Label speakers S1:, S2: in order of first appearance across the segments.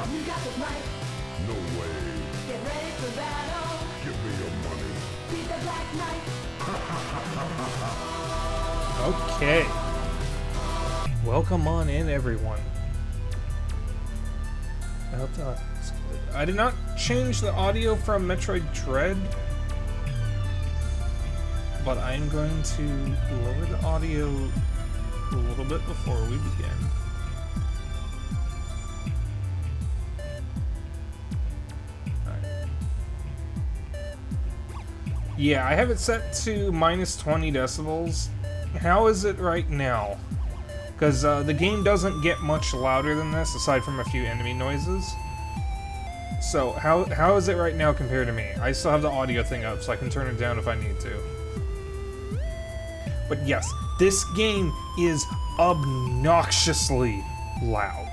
S1: You got the mic.
S2: No way.
S1: Get ready for battle.
S2: Give me your money.
S1: Be the Black Knight.
S3: Okay. Welcome on in, everyone. I did not change the audio from Metroid Dread, but I'm going to lower the audio a little bit before we begin. Yeah, I have it set to minus 20 decibels. How is it right now? Because the game doesn't get much louder than this, aside from a few enemy noises. So, how is it right now compared to me? I still have the audio thing up, so I can turn it down if I need to. But yes, this game is obnoxiously loud.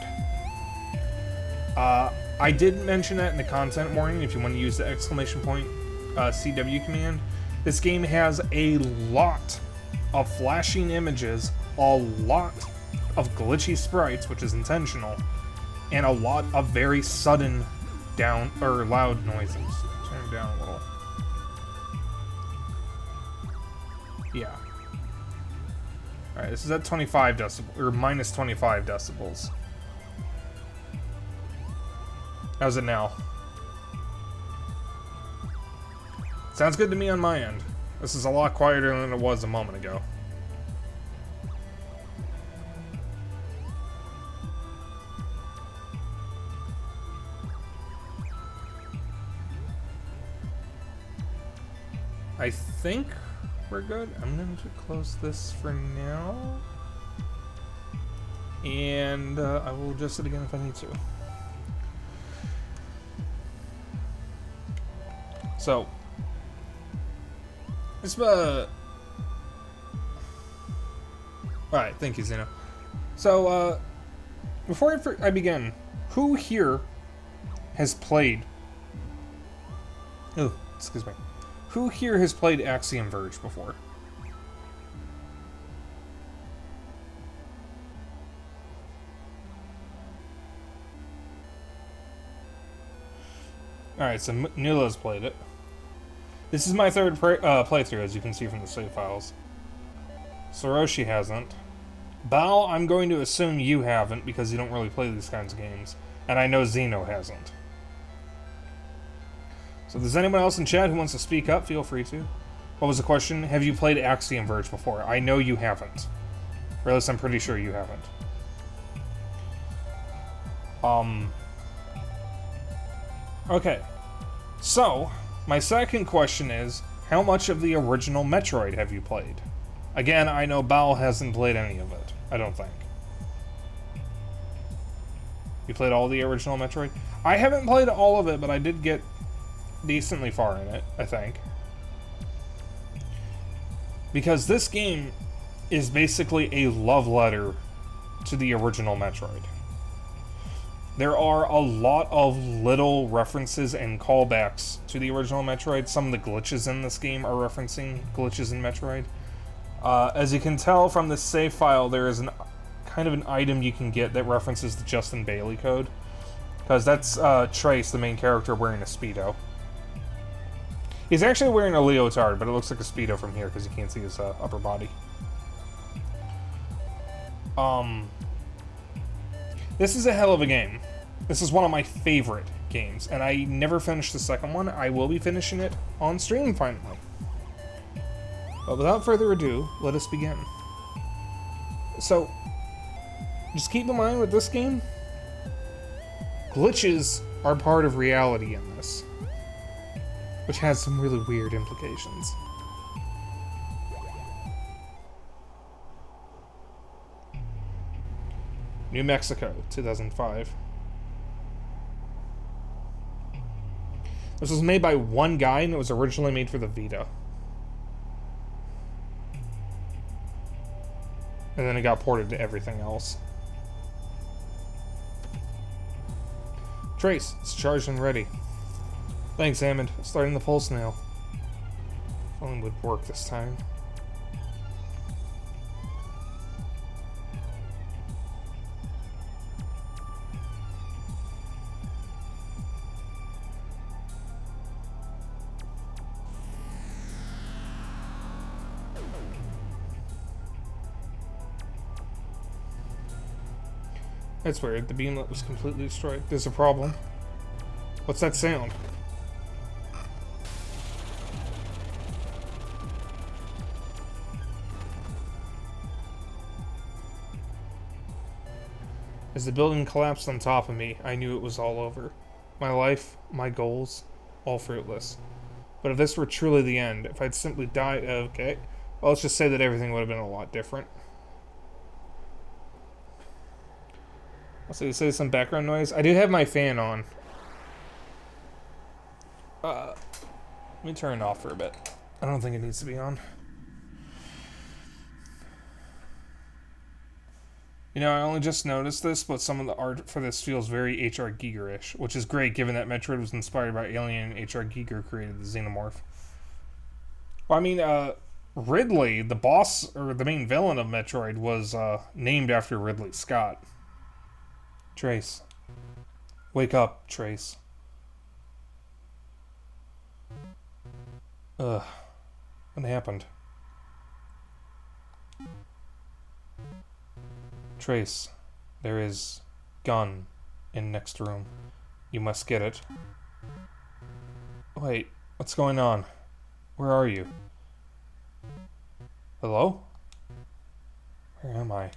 S3: I did mention that in the content warning, if you want to use the exclamation point CW command. This game has a lot of flashing images, a lot of glitchy sprites, which is intentional, and a lot of very sudden down or loud noises. Turn it down a little. Yeah. Alright, this is at 25 decibels, or minus 25 decibels. How's it now? Sounds good to me on my end. This is a lot quieter than it was a moment ago. I think we're good. I'm going to close this for now. And I will adjust it again if I need to. So, alright, thank you, Zeno. So, before I begin, who here has played... Oh, excuse me. Who here has played Axiom Verge before? Alright, so Nula's played it. This is my third playthrough, as you can see from the save files. Soroshi hasn't. Bao, I'm going to assume you haven't, because you don't really play these kinds of games. And I know Zeno hasn't. So if there's anyone else in chat who wants to speak up, feel free to. What was the question? Have you played Axiom Verge before? I know you haven't. Or at least I'm pretty sure you haven't. Okay. So, my second question is, how much of the original Metroid have you played? Again, I know Bao hasn't played any of it. I don't think. You played all the original Metroid? I haven't played all of it, but I did get decently far in it, I think. Because this game is basically a love letter to the original Metroid. There are a lot of little references and callbacks to the original Metroid. Some of the glitches in this game are referencing glitches in Metroid. As you can tell from the save file, there is kind of an item you can get that references the Justin Bailey code. Because that's Trace, the main character, wearing a Speedo. He's actually wearing a leotard, but it looks like a Speedo from here because you can't see his upper body. This is a hell of a game. This is one of my favorite games, and I never finished the second one. I will be finishing it on stream finally. But without further ado, let us begin. So, just keep in mind with this game, glitches are part of reality in this, which has some really weird implications. New Mexico, 2005. This was made by one guy, and it was originally made for the Vita. And then it got ported to everything else. Trace, it's charged and ready. Thanks, Hammond. Starting the pulse now. If only it would work this time. That's weird. The beamlet was completely destroyed. There's a problem. What's that sound? As the building collapsed on top of me, I knew it was all over. My life, my goals, all fruitless. But if this were truly the end, if I'd simply died, okay, well, let's just say that everything would have been a lot different. So you say some background noise? I do have my fan on. Let me turn it off for a bit. I don't think it needs to be on. You know, I only just noticed this, but some of the art for this feels very H.R. Giger-ish, which is great given that Metroid was inspired by Alien and H.R. Giger created the Xenomorph. Well, I mean, Ridley, the boss, or the main villain of Metroid, was named after Ridley Scott. Trace. Wake up, Trace. Ugh. What happened? Trace, there is gun in next room. You must get it. Wait, what's going on? Where are you? Hello? Where am I?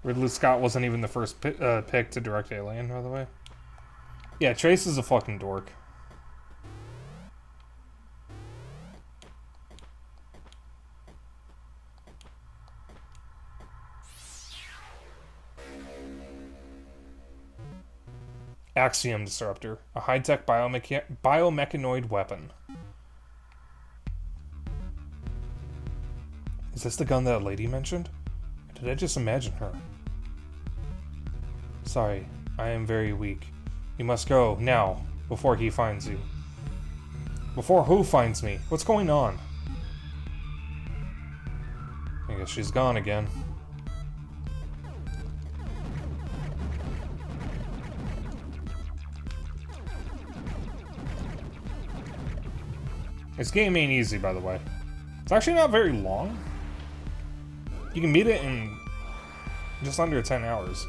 S3: Ridley Scott wasn't even the first pick to direct Alien, by the way. Yeah, Trace is a fucking dork. Axiom Disruptor, a high-tech biomechanoid weapon. Is this the gun that lady mentioned? Or did I just imagine her? Sorry, I am very weak. You must go, now, before he finds you. Before who finds me? What's going on? I guess she's gone again. This game ain't easy, by the way. It's actually not very long. You can beat it in just under 10 hours.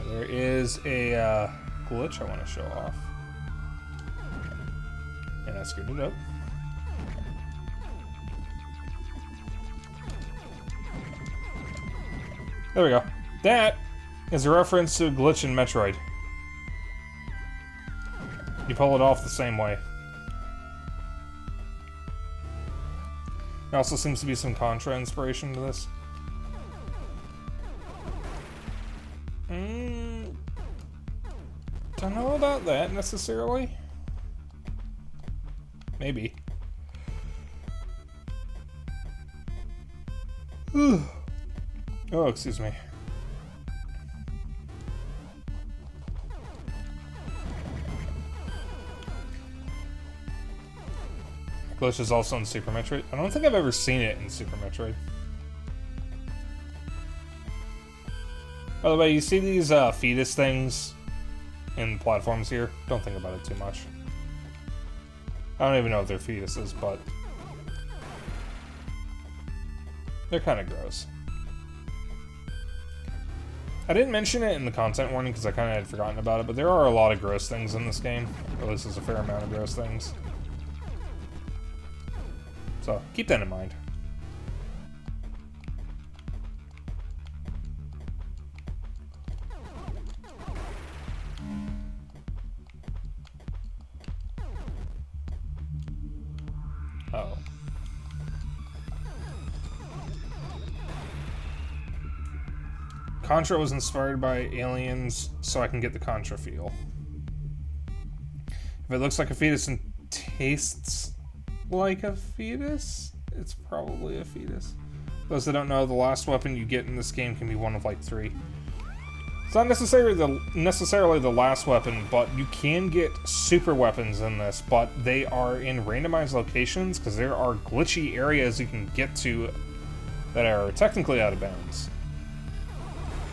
S3: There is a glitch I want to show off. And I screwed it up. There we go. That is a reference to a glitch in Metroid. You pull it off the same way. There also seems to be some Contra inspiration to this. Don't know about that necessarily. Maybe. Oh, excuse me. Glitch is also in Super Metroid. I don't think I've ever seen it in Super Metroid. By the way, you see these fetus things in platforms here? Don't think about it too much. I don't even know if they're fetuses, but they're kind of gross. I didn't mention it in the content warning because I kind of had forgotten about it, but there are a lot of gross things in this game. Or at least there's a fair amount of gross things. So, keep that in mind. Uh-oh. Contra was inspired by aliens, so I can get the Contra feel. If it looks like a fetus and tastes like a fetus, it's probably a fetus. Those that don't know, the last weapon you get in this game can be one of like 3. It's not necessarily the last weapon, but you can get super weapons in this, but they are in randomized locations because there are glitchy areas you can get to that are technically out of bounds.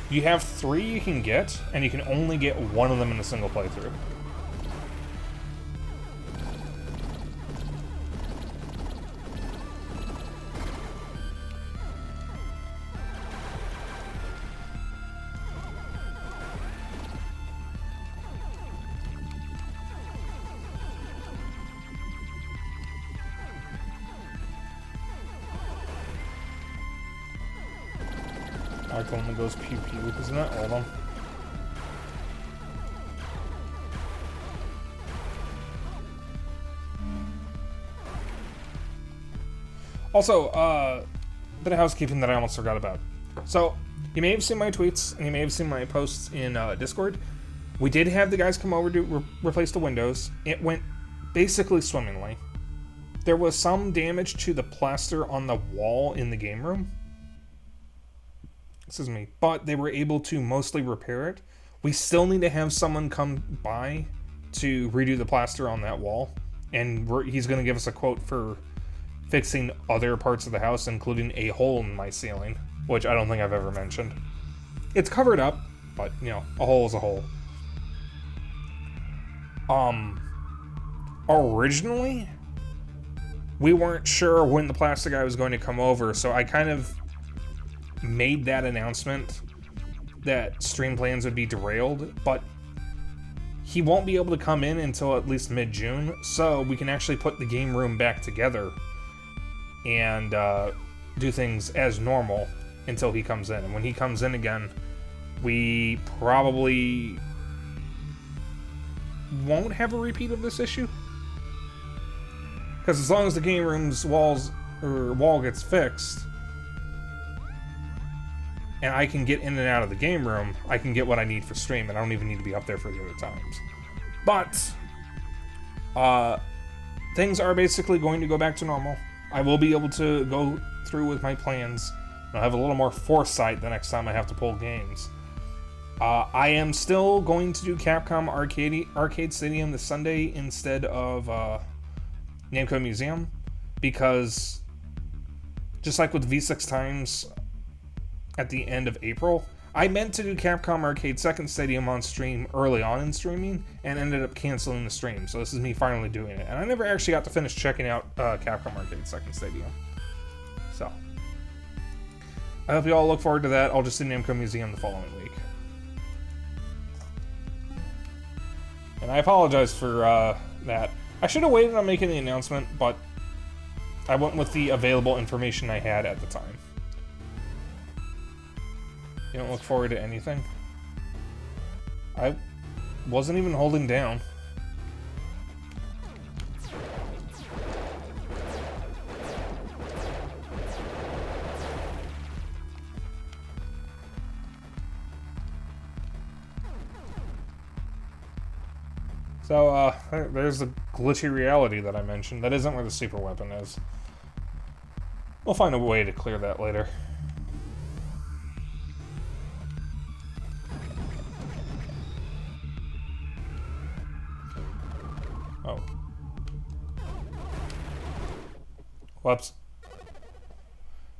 S3: You have 3 you can get, and you can only get one of them in a single playthrough. I like the one that goes pew pew, isn't that all of them? Also, bit of housekeeping that I almost forgot about. So, you may have seen my tweets, and you may have seen my posts in Discord. We did have the guys come over to replace the windows. It went basically swimmingly. There was some damage to the plaster on the wall in the game room. Excuse me, but they were able to mostly repair it. We still need to have someone come by to redo the plaster on that wall, and he's going to give us a quote for fixing other parts of the house, including a hole in my ceiling, which I don't think I've ever mentioned. It's covered up, but, you know, a hole is a hole. Originally, we weren't sure when the plaster guy was going to come over, so I kind of made that announcement that stream plans would be derailed, but he won't be able to come in until at least mid-June, so we can actually put the game room back together and do things as normal until he comes in. And when he comes in again, we probably won't have a repeat of this issue, because as long as the game room's wall gets fixed, and I can get in and out of the game room, I can get what I need for stream, and I don't even need to be up there for the other times. But, things are basically going to go back to normal. I will be able to go through with my plans. I'll have a little more foresight the next time I have to pull games. I am still going to do Capcom Arcade Stadium this Sunday instead of Namco Museum, because just like with V6 Times at the end of April, I meant to do Capcom Arcade Second Stadium on stream early on in streaming and ended up canceling the stream, so this is me finally doing it. And I never actually got to finish checking out Capcom Arcade Second Stadium. So, I hope you all look forward to that. I'll just do Namco Museum the following week. And I apologize for that. I should have waited on making the announcement, but I went with the available information I had at the time. You don't look forward to anything? I wasn't even holding down. So, there's the glitchy reality that I mentioned. That isn't where the super weapon is. We'll find a way to clear that later. Oh. Whoops.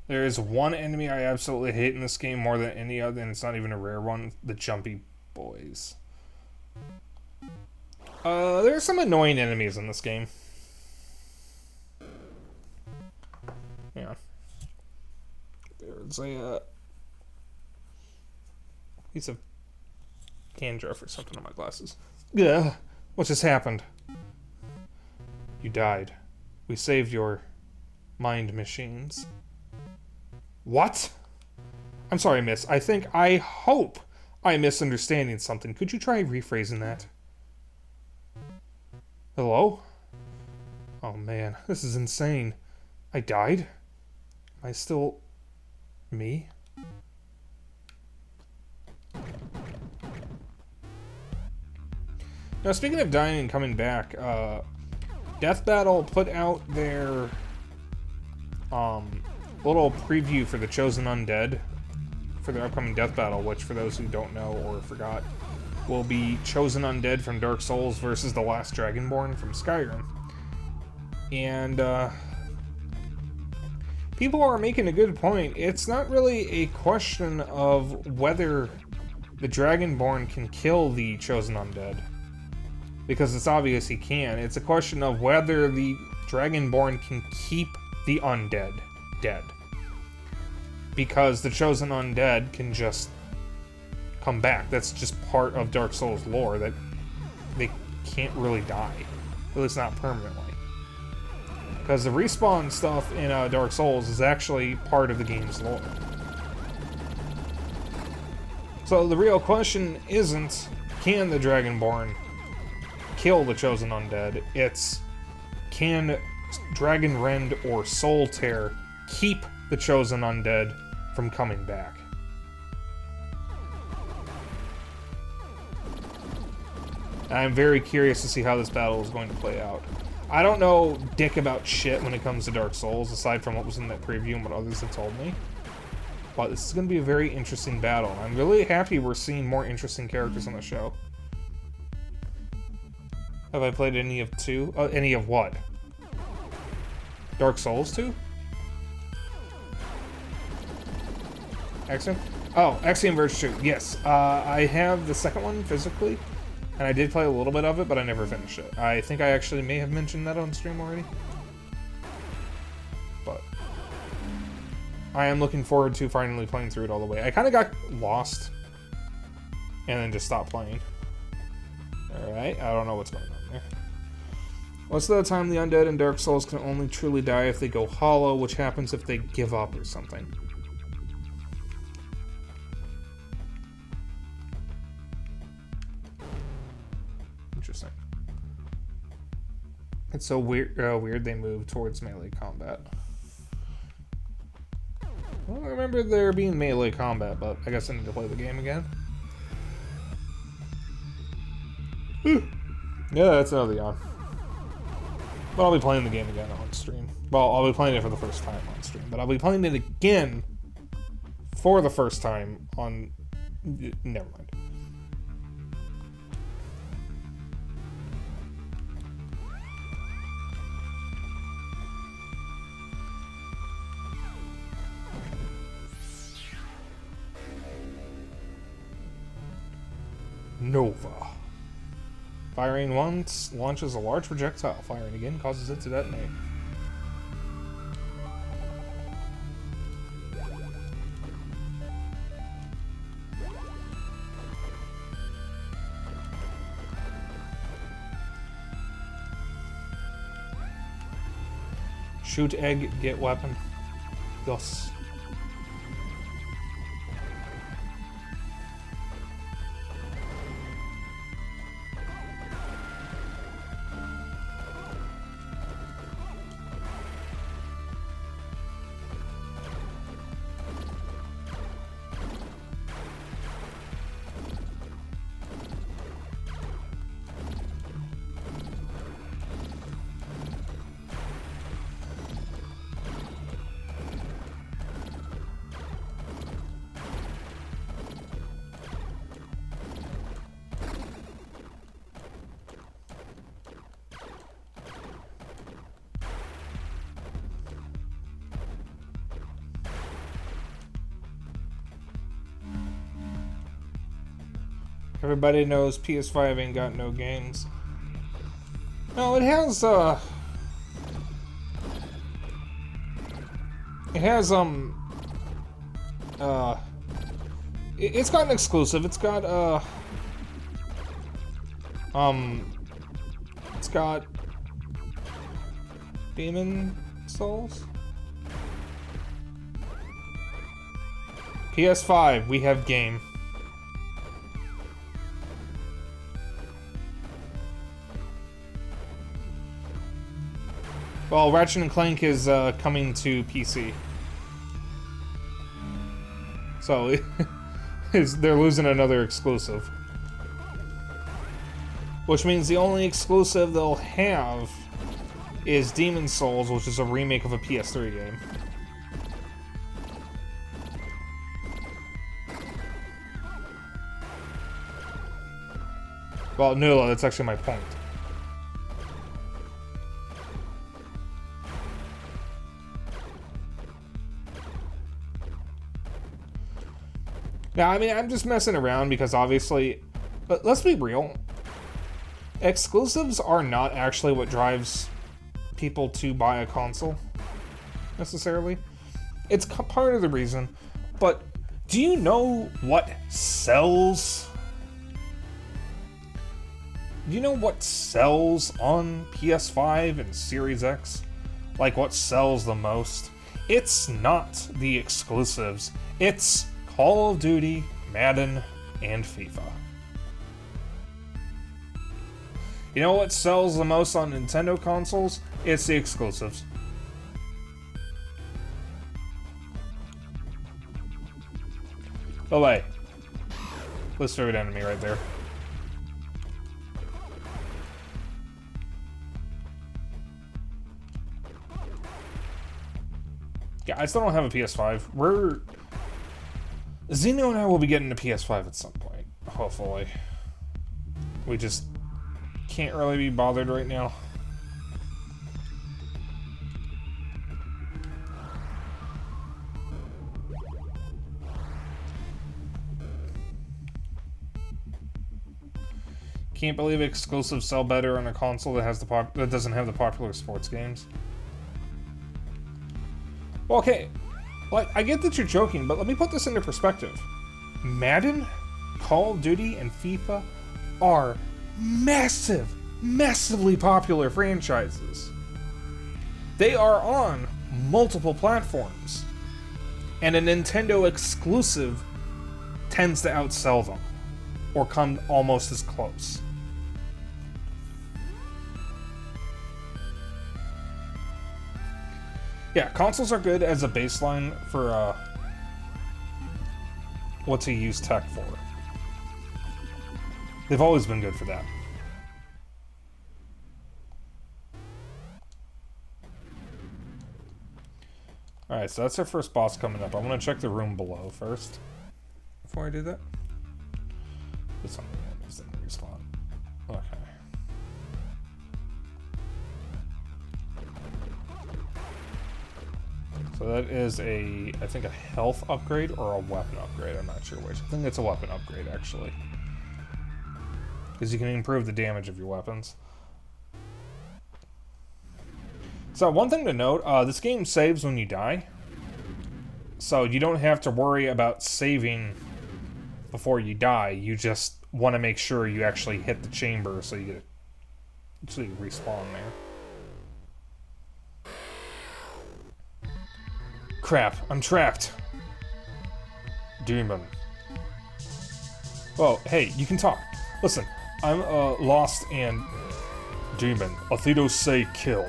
S3: There is one enemy I absolutely hate in this game more than any other, and it's not even a rare one, the Jumpy Boys. There are some annoying enemies in this game. Yeah. There's a piece of dandruff or something on my glasses. Yeah. What just happened? You died. We saved your mind machines. What? I'm sorry, miss. I hope I'm misunderstanding something. Could you try rephrasing that? Hello? Oh man, this is insane. I died? Am I still me? Now, speaking of dying and coming back, Death Battle put out their little preview for the Chosen Undead for their upcoming death battle, which, for those who don't know or forgot, will be Chosen Undead from Dark Souls versus the Last Dragonborn from Skyrim. And, people are making a good point. It's not really a question of whether the Dragonborn can kill the Chosen Undead, because it's obvious he can. It's a question of whether the Dragonborn can keep the undead dead, because the Chosen Undead can just come back. That's just part of Dark Souls lore, that they can't really die, at least not permanently. Because the respawn stuff in Dark Souls is actually part of the game's lore. So the real question isn't, can the Dragonborn kill the Chosen Undead? It's, can Dragon Rend or Soul Tear keep the Chosen Undead from coming back? I'm very curious to see how this battle is going to play out. I don't know dick about shit when it comes to Dark Souls, aside from what was in that preview and what others have told me. But this is going to be a very interesting battle. I'm really happy we're seeing more interesting characters on the show. Have I played any of 2? Any of what? Dark Souls 2? Axiom? Oh, Axiom Verge 2. Yes. I have the second one physically. And I did play a little bit of it, but I never finished it. I think I actually may have mentioned that on stream already. But I am looking forward to finally playing through it all the way. I kind of got lost and then just stopped playing. Alright, I don't know what's going on there. Most of the time, the undead in Dark Souls can only truly die if they go hollow, which happens if they give up or something. Interesting. It's so weird they move towards melee combat. I don't remember there being melee combat, but I guess I need to play the game again. Whew. Yeah, that's another yawn. But I'll be playing the game again on stream. Well, I'll be playing it for the first time on stream, but I'll be playing it again for the first time on... Never mind. Nova. Firing once launches a large projectile. Firing again causes it to detonate. Shoot egg, get weapon. Thus. Everybody knows PS5 ain't got no games. No, it has, it's got an exclusive. It's got, it's got Demon Souls? PS5, we have game. Well, Ratchet & Clank is coming to PC. So, they're losing another exclusive. Which means the only exclusive they'll have is Demon Souls, which is a remake of a PS3 game. Well, no, that's actually my point. Now, I mean, I'm just messing around because obviously, but let's be real. Exclusives are not actually what drives people to buy a console, necessarily. It's part of the reason, but do you know what sells? Do you know what sells on PS5 and Series X? Like, what sells the most? It's not the exclusives. It's Call of Duty, Madden, and FIFA. You know what sells the most on Nintendo consoles? It's the exclusives. Oh, wait. Let's throw an enemy right there. Yeah, I still don't have a PS5. Xeno and I will be getting a PS5 at some point, hopefully. We just can't really be bothered right now. Can't believe exclusives sell better on a console that has that doesn't have the popular sports games. Well, okay, like, I get that you're joking, but let me put this into perspective. Madden, Call of Duty, and FIFA are massively popular franchises. They are on multiple platforms, and a Nintendo exclusive tends to outsell them, or come almost as close. Yeah, consoles are good as a baseline for what to use tech for. They've always been good for that. Alright, so that's our first boss coming up. I'm going to check the room below first before I do that. This one didn't respawn. Okay. So that is I think a health upgrade or a weapon upgrade. I'm not sure which. I think it's a weapon upgrade, actually. Because you can improve the damage of your weapons. So one thing to note, this game saves when you die. So you don't have to worry about saving before you die. You just want to make sure you actually hit the chamber so you respawn there. Crap, I'm trapped. Demon. Oh, hey, you can talk. Listen, I'm lost and demon. Athedos say kill.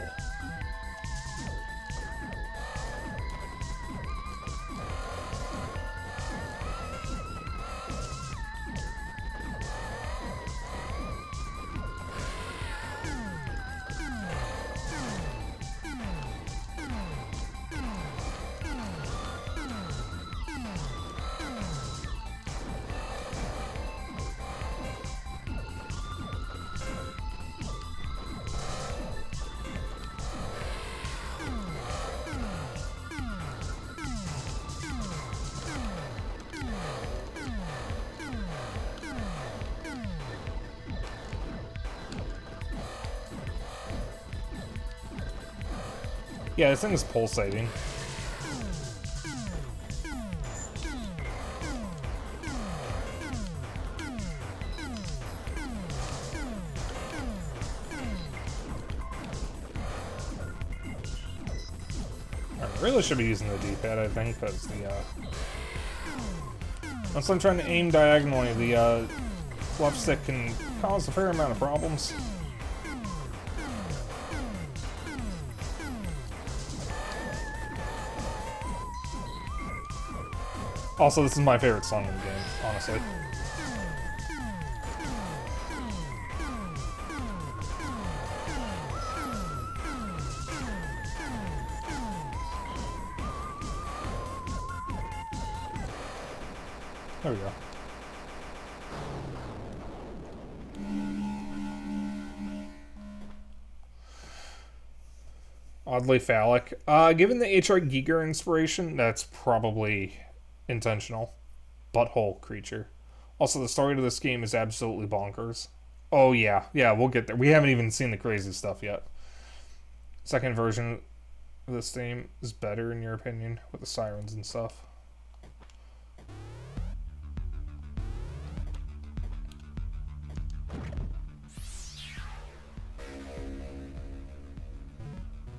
S3: Yeah, this thing is pulsating. I really should be using the D-pad, I think, because once I'm trying to aim diagonally, the left stick can cause a fair amount of problems. Also, this is my favorite song in the game, honestly. There we go. oddly phallic. Given the H.R. Giger inspiration, that's probably intentional. Butthole creature. Also, the story to this game is absolutely bonkers. Oh, yeah. Yeah, we'll get there. We haven't even seen the crazy stuff yet. Second version of this game is better, in your opinion, with the sirens and stuff.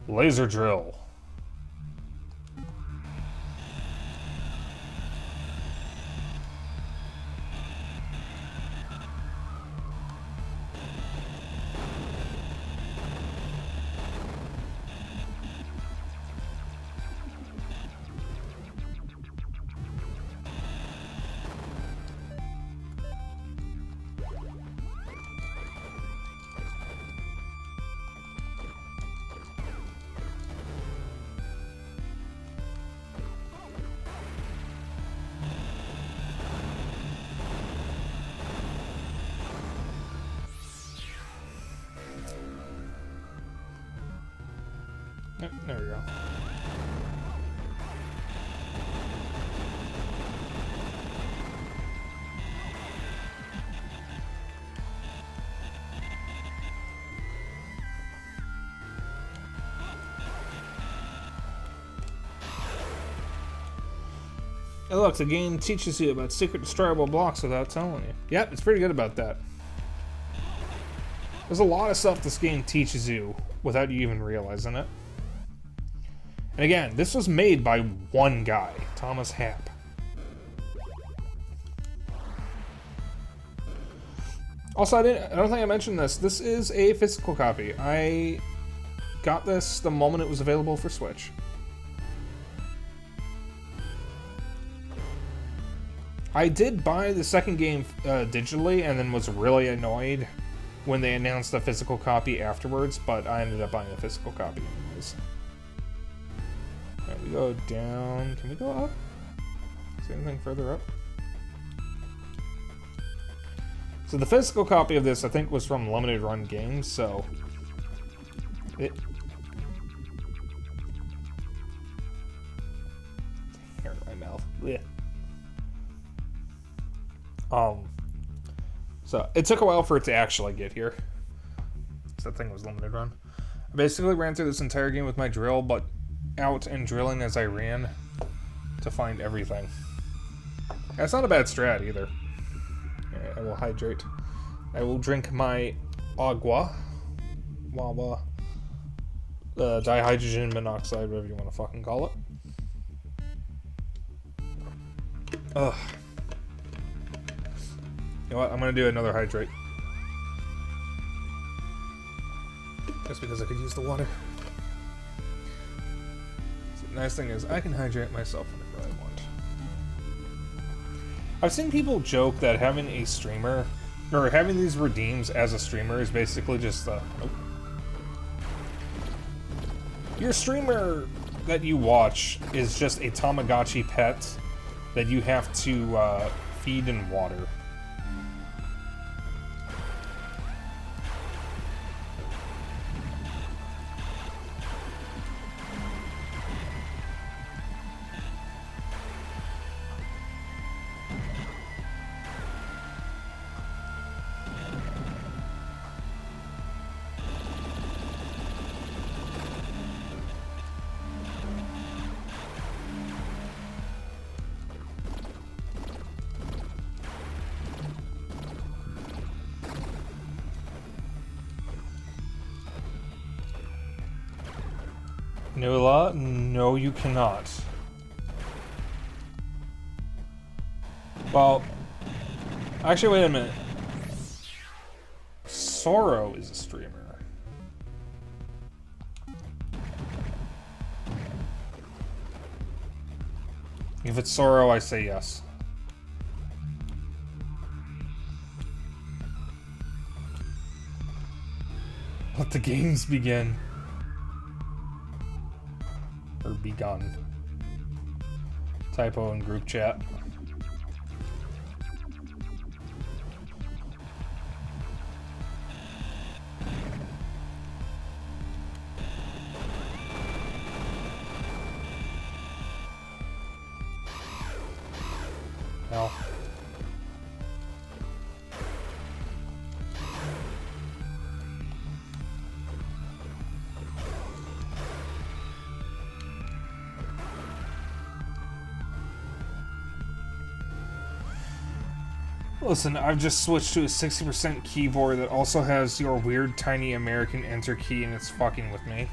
S3: Laser drill. There we go. Hey look, the game teaches you about secret destroyable blocks without telling you. Yep, it's pretty good about that. There's a lot of stuff this game teaches you without you even realizing it. And again, this was made by one guy, Thomas Happ. Also, I don't think I mentioned this. This is a physical copy. I got this the moment it was available for Switch. I did buy the second game digitally and then was really annoyed when they announced the physical copy afterwards, but I ended up buying the physical copy anyways. Alright, we go down. Can we go up? Is there anything further up? So the physical copy of this, I think, was from Limited Run Games, so... Hair in my mouth. Blech. So it took a while for it to actually get here. So that thing was Limited Run. I basically ran through this entire game with my drill, but out and drilling as I ran to find everything. That's not a bad strat either. I will hydrate. I will drink my agua. Wawa. Dihydrogen monoxide, whatever you want to fucking call it. Ugh. You know what? I'm gonna do another hydrate. Just because I could use the water. So the nice thing is, I can hydrate myself whenever I want. I've seen people joke that having a streamer, or having these redeems as a streamer is basically just, nope. Your streamer that you watch is just a Tamagotchi pet that you have to feed and water. Nula, no you cannot. Well, actually wait a minute. Sorrow is a streamer. If it's Sorrow, I say yes. Let the games begin. Or begun. Typo in group chat. Listen, I've just switched to a 60% keyboard that also has your weird tiny American enter key, and it's fucking with me.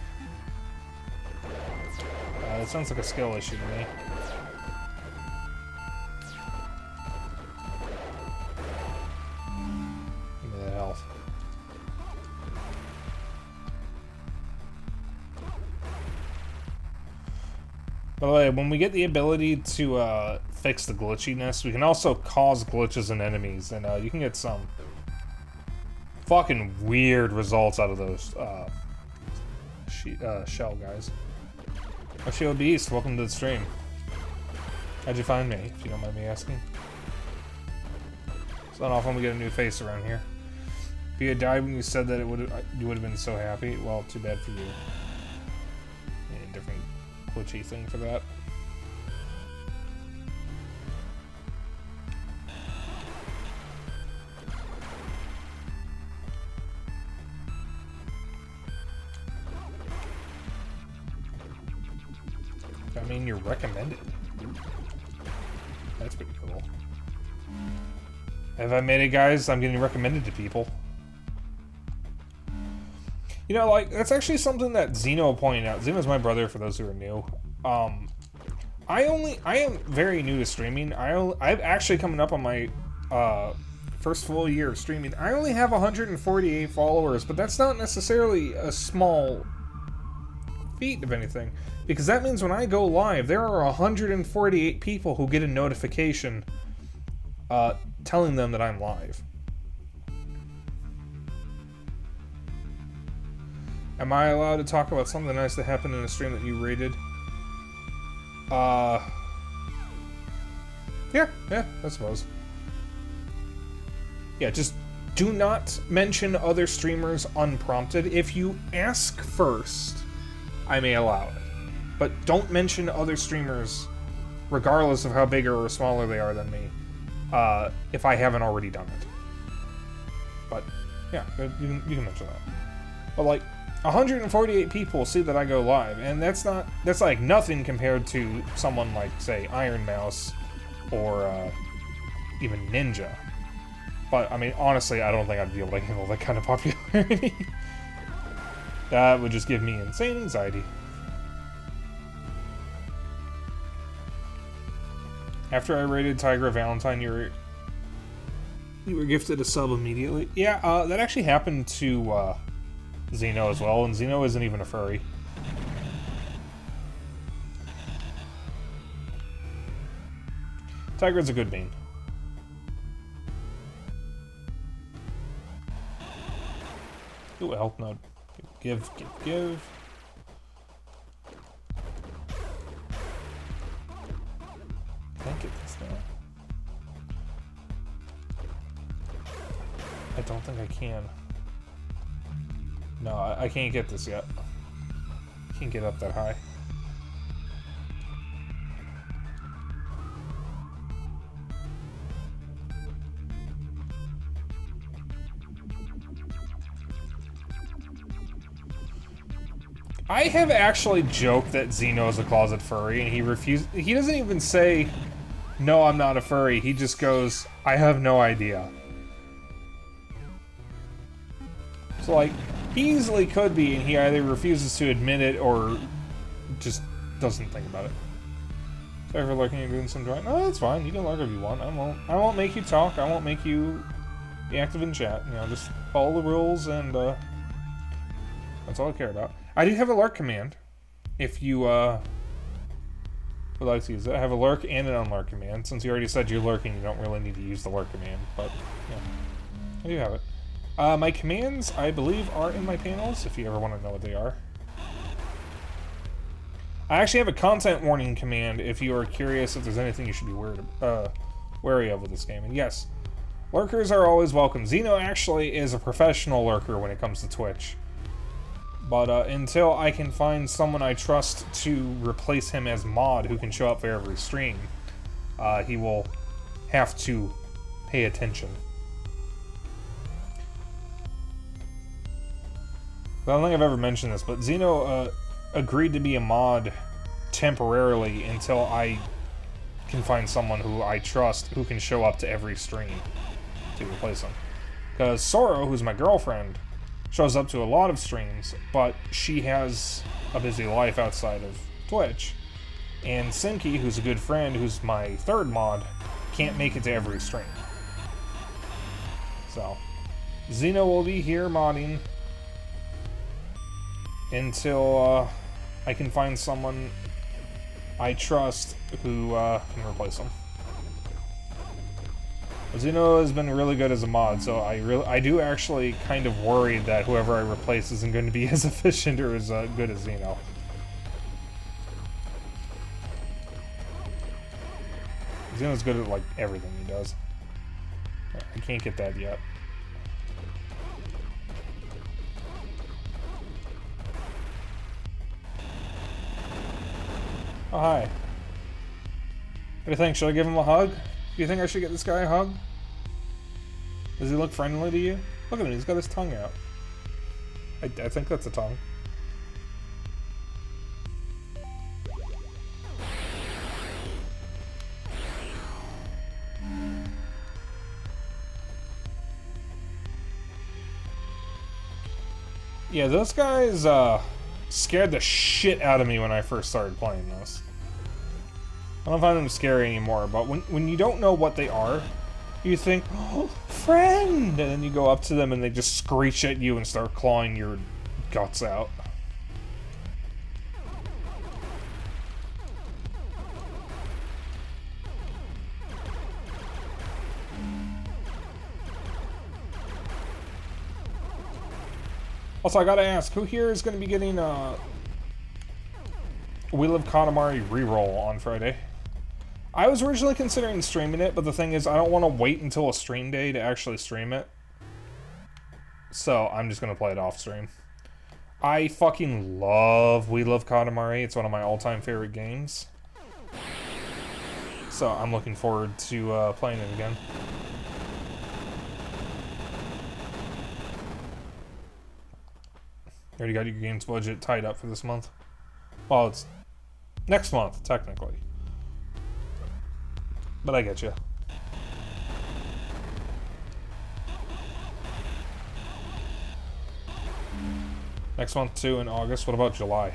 S3: That sounds like a skill issue to me. Give me that health. By the way, when we get the ability to fix the glitchiness, we can also cause glitches in enemies, and you can get some fucking weird results out of those shell guys. Oshio Beast, welcome to the stream. How'd you find me, if you don't mind me asking? It's not often we get a new face around here. If you had died when you said that you would have been so happy, well, too bad for you. Yeah, different glitchy thing for that. I mean, you're recommended. That's pretty cool. Have I made it, guys? I'm getting recommended to people. You know, like, that's actually something that Zeno pointed out. Zeno's my brother, for those who are new. I am very new to streaming. I'm actually coming up on my first full year of streaming. I only have 148 followers, but that's not necessarily a small feat of anything, because that means when I go live, there are 148 people who get a notification telling them that I'm live. Am I allowed to talk about something nice that happened in a stream that you rated? Yeah, I suppose. Yeah, just do not mention other streamers unprompted. If you ask first, I may allow it. But don't mention other streamers, regardless of how big or smaller they are than me, if I haven't already done it. But, yeah, you can mention that. But, like, 148 people see that I go live, and that's like nothing compared to someone like, say, Iron Mouse or even Ninja. But, I mean, honestly, I don't think I'd be able to handle that kind of popularity. That would just give me insane anxiety. After I rated Tiger Valentine, you were gifted a sub immediately. Yeah, that actually happened to Zeno as well, and Zeno isn't even a furry. Tiger's a good bean. Ooh, a health node. Give. Can't get this now. I don't think I can. No, I can't get this yet. Can't get up that high. I have actually joked that Zeno is a closet furry, and he refused. He doesn't even say, "No, I'm not a furry." He just goes, "I have no idea." So, like, he easily could be, and he either refuses to admit it or just doesn't think about it. Sorry for lurking and doing some drawing. No, that's fine. You can lurk if you want. I won't make you talk. I won't make you be active in chat. You know, just follow the rules, and that's all I care about. I do have a lurk command, if you would like to use it. I have a lurk and an unlurk command. Since you already said you're lurking, you don't really need to use the lurk command, but yeah, I do have it. My commands, I believe, are in my panels, if you ever want to know what they are. I actually have a content warning command if you are curious if there's anything you should be wary of with this game. And yes, lurkers are always welcome. Zeno actually is a professional lurker when it comes to Twitch. But until I can find someone I trust to replace him as mod who can show up for every stream, he will have to pay attention. I don't think I've ever mentioned this, but Zeno agreed to be a mod temporarily until I can find someone who I trust who can show up to every stream. to replace him. Because Soro, who's my girlfriend, shows up to a lot of streams, but she has a busy life outside of Twitch. And Sinky, who's a good friend, who's my third mod, can't make it to every stream. So, Xeno will be here modding until I can find someone I trust who can replace him. Xeno has been really good as a mod, so I do actually kind of worry that whoever I replace isn't going to be as efficient or as good as Xeno. Xeno's good at, like, everything he does. I can't get that yet. Oh, hi. What do you think? Should I give him a hug? Do you think I should get this guy a hug? Does he look friendly to you? Look at him, he's got his tongue out. I think that's a tongue. Yeah, those guys scared the shit out of me when I first started playing this. I don't find them scary anymore, but when you don't know what they are, you think, oh, friend! And then you go up to them and they just screech at you and start clawing your guts out. Also, I gotta ask, who here is gonna be getting Wheel of Katamari reroll on Friday? I was originally considering streaming it, but the thing is, I don't want to wait until a stream day to actually stream it. So, I'm just gonna play it off stream. I fucking love Wheel of Katamari. It's one of my all-time favorite games. So, I'm looking forward to playing it again. You already got your games budget tied up for this month? Well, it's next month, technically. But I get you. Next month, too, in August. What about July?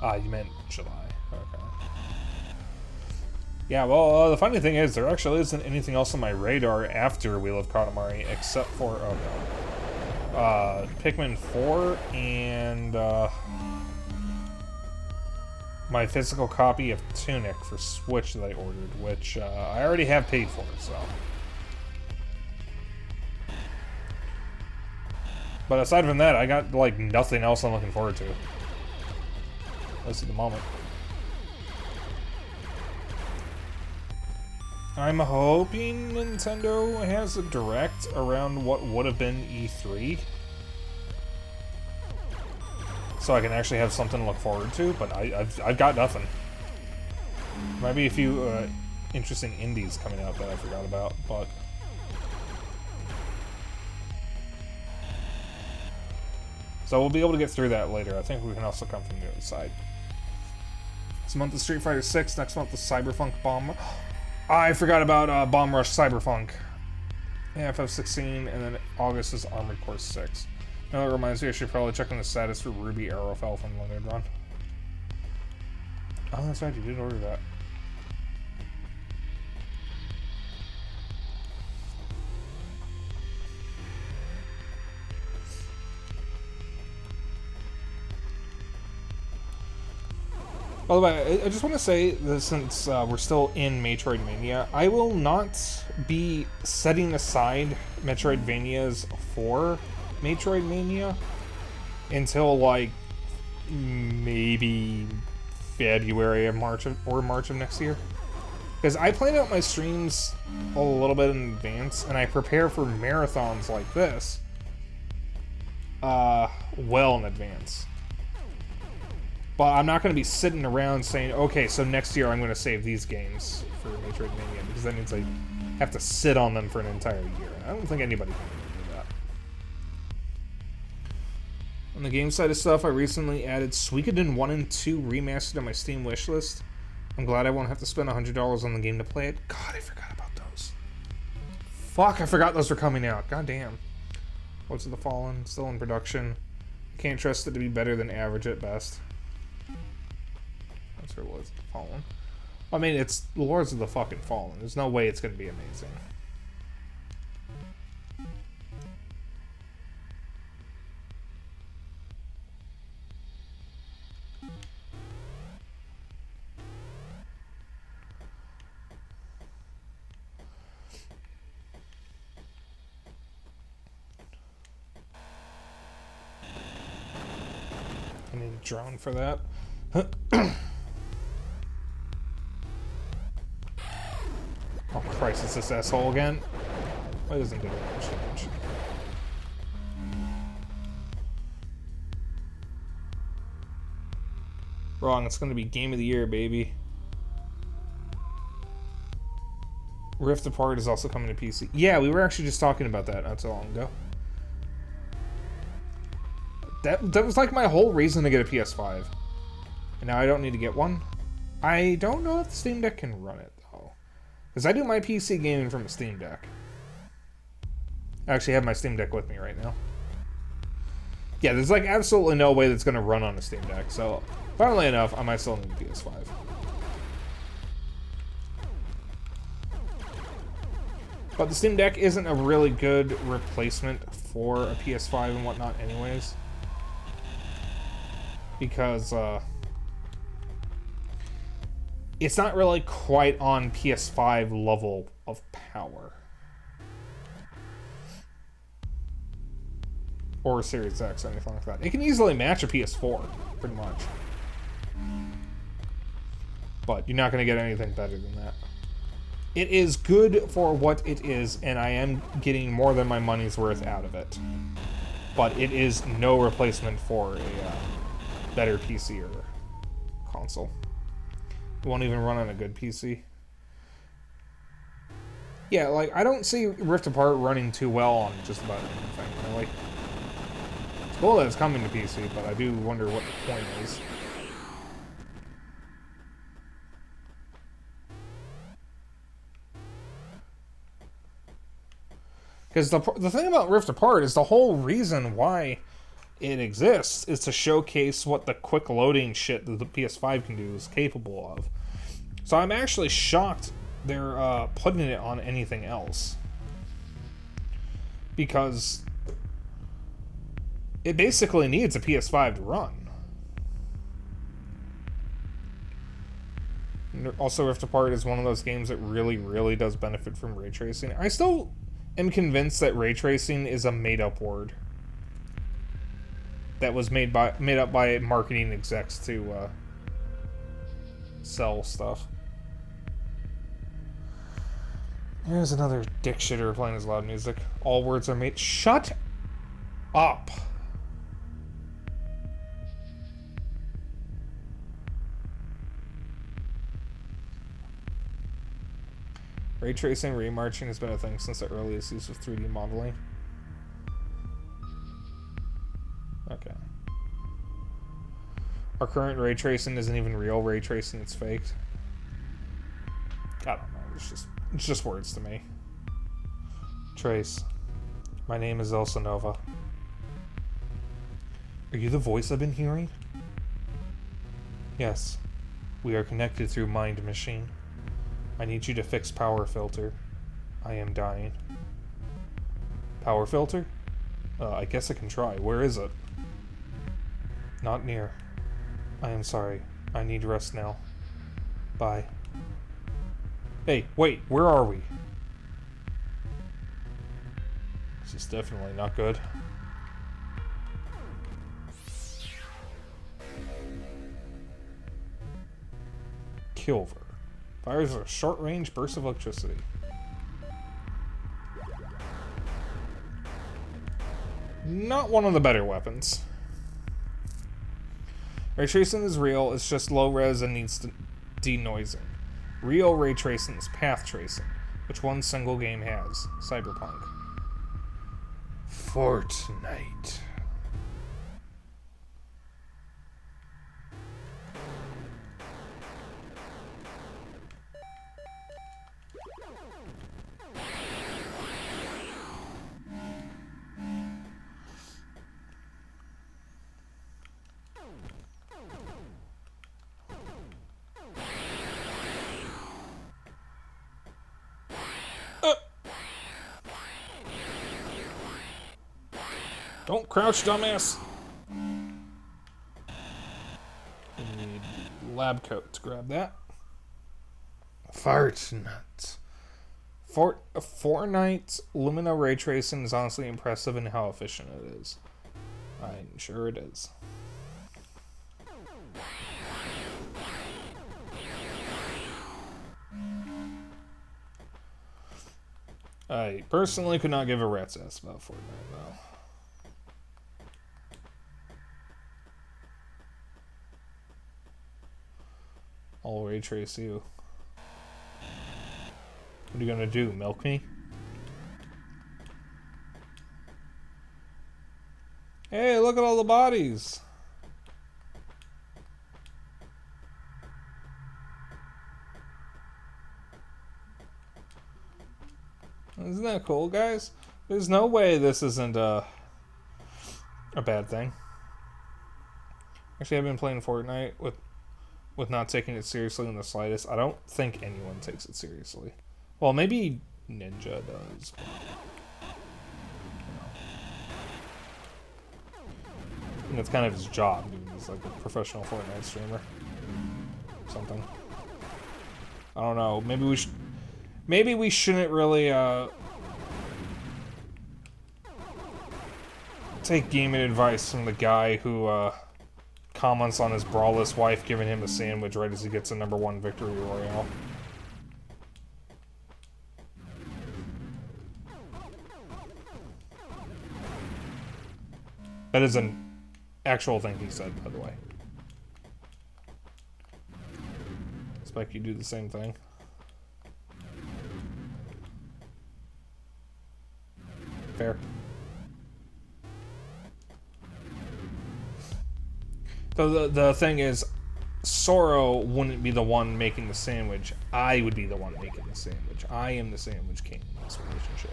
S3: Ah, you meant July. Okay. Yeah, well, the funny thing is, there actually isn't anything else on my radar after Wheel of Katamari, except for, Pikmin 4 and, my physical copy of Tunic for Switch that I ordered, which, I already have paid for, so. But aside from that, I got, like, nothing else I'm looking forward to. At least at the moment. I'm hoping Nintendo has a direct around what would have been E3. So I can actually have something to look forward to, but I've got nothing. Might be a few interesting indies coming out that I forgot about, but... So we'll be able to get through that later. I think we can also come from the other side. This month is Street Fighter 6, next month is Cyberpunk Bomb. I forgot about Bomb Rush Cyberpunk. Yeah, FF16, and then August is Armored Core 6. Now that reminds me, I should probably check on the status for Ruby Arrowfell from Limited Run. Oh, that's right, you did order that. By the way, I just want to say that since we're still in Maytroidmaynia, I will not be setting aside Metroidvanias for Maytroidmaynia until, like, maybe February or March of next year. Because I plan out my streams a little bit in advance, and I prepare for marathons like this well in advance. But I'm not going to be sitting around saying, okay, so next year I'm going to save these games for Maytroidmaynia, because that means I have to sit on them for an entire year. I don't think anybody can do that. On the game side of stuff, I recently added Suikoden 1 and 2 remastered on my Steam wishlist. I'm glad I won't have to spend $100 on the game to play it. God, I forgot about those. Fuck, I forgot those were coming out. God damn. Lords of the Fallen, still in production. I can't trust it to be better than average at best. That's where Lords of the Fallen. I mean, it's Lords of the fucking Fallen. There's no way it's going to be amazing. I need a drone for that. Oh Christ, it's this asshole again? Why doesn't do that much damage? Wrong, it's gonna be Game of the Year, baby. Rift Apart is also coming to PC. Yeah, we were actually just talking about that not so long ago. That was like my whole reason to get a PS5. And now I don't need to get one. I don't know if the Steam Deck can run it, though. Because I do my PC gaming from a Steam Deck. I actually have my Steam Deck with me right now. Yeah, there's like absolutely no way that's going to run on a Steam Deck. So, funnily enough, I might still need a PS5. But the Steam Deck isn't a really good replacement for a PS5 and whatnot anyways. Because, it's not really quite on PS5 level of power. Or Series X or anything like that. It can easily match a PS4, pretty much. But you're not going to get anything better than that. It is good for what it is, and I am getting more than my money's worth out of it. But it is no replacement for a better PC or console. It won't even run on a good PC. Yeah, like, I don't see Rift Apart running too well on just about anything, really. It's cool that it's coming to PC, but I do wonder what the point is. Because the thing about Rift Apart is the whole reason why it exists is to showcase what the quick loading shit that the PS5 can do is capable of. So I'm actually shocked they're putting it on anything else. Because it basically needs a PS5 to run. Also, Rift Apart is one of those games that really, really does benefit from ray tracing. I still am convinced that ray tracing is a made-up word that was made up by marketing execs to sell stuff. Here's another dick shitter playing his loud music. All words are made. Shut up. Ray tracing, remarching has been a thing since the earliest use of 3D modeling. Okay. Our current ray tracing isn't even real ray tracing, it's faked. I don't know, it's just words to me. Trace. My name is Elsa Nova. Are you the voice I've been hearing? Yes. We are connected through Mind Machine. I need you to fix power filter. I am dying. Power filter? I guess I can try. Where is it? Not near. I am sorry. I need rest now. Bye. Hey, wait, where are we? This is definitely not good. Kilver. Fires a short-range burst of electricity. Not one of the better weapons. Ray tracing is real, it's just low res and needs denoising. Real ray tracing is path tracing. which one single game has? Cyberpunk. Fortnite. Don't crouch, dumbass! We need lab coat to grab that. Fortnite. Fortnite's Lumina ray tracing is honestly impressive in how efficient it is. I'm sure it is. I personally could not give a rat's ass about Fortnite, though. I'll ray trace you. What are you gonna do? Milk me? Hey, look at all the bodies! Isn't that cool, guys? There's no way this isn't a bad thing. Actually, I've been playing Fortnite with not taking it seriously in the slightest. I don't think anyone takes it seriously. Well, maybe Ninja does. But, I think that's kind of his job, dude. He's like a professional Fortnite streamer. Something. I don't know. Maybe we shouldn't really take gaming advice from the guy who comments on his braless wife giving him a sandwich right as he gets a #1 victory royale. That is an actual thing he said, by the way. Spike, you do the same thing. Fair. So the thing is, Sorrow wouldn't be the one making the sandwich. I would be the one making the sandwich. I am the sandwich king in this relationship.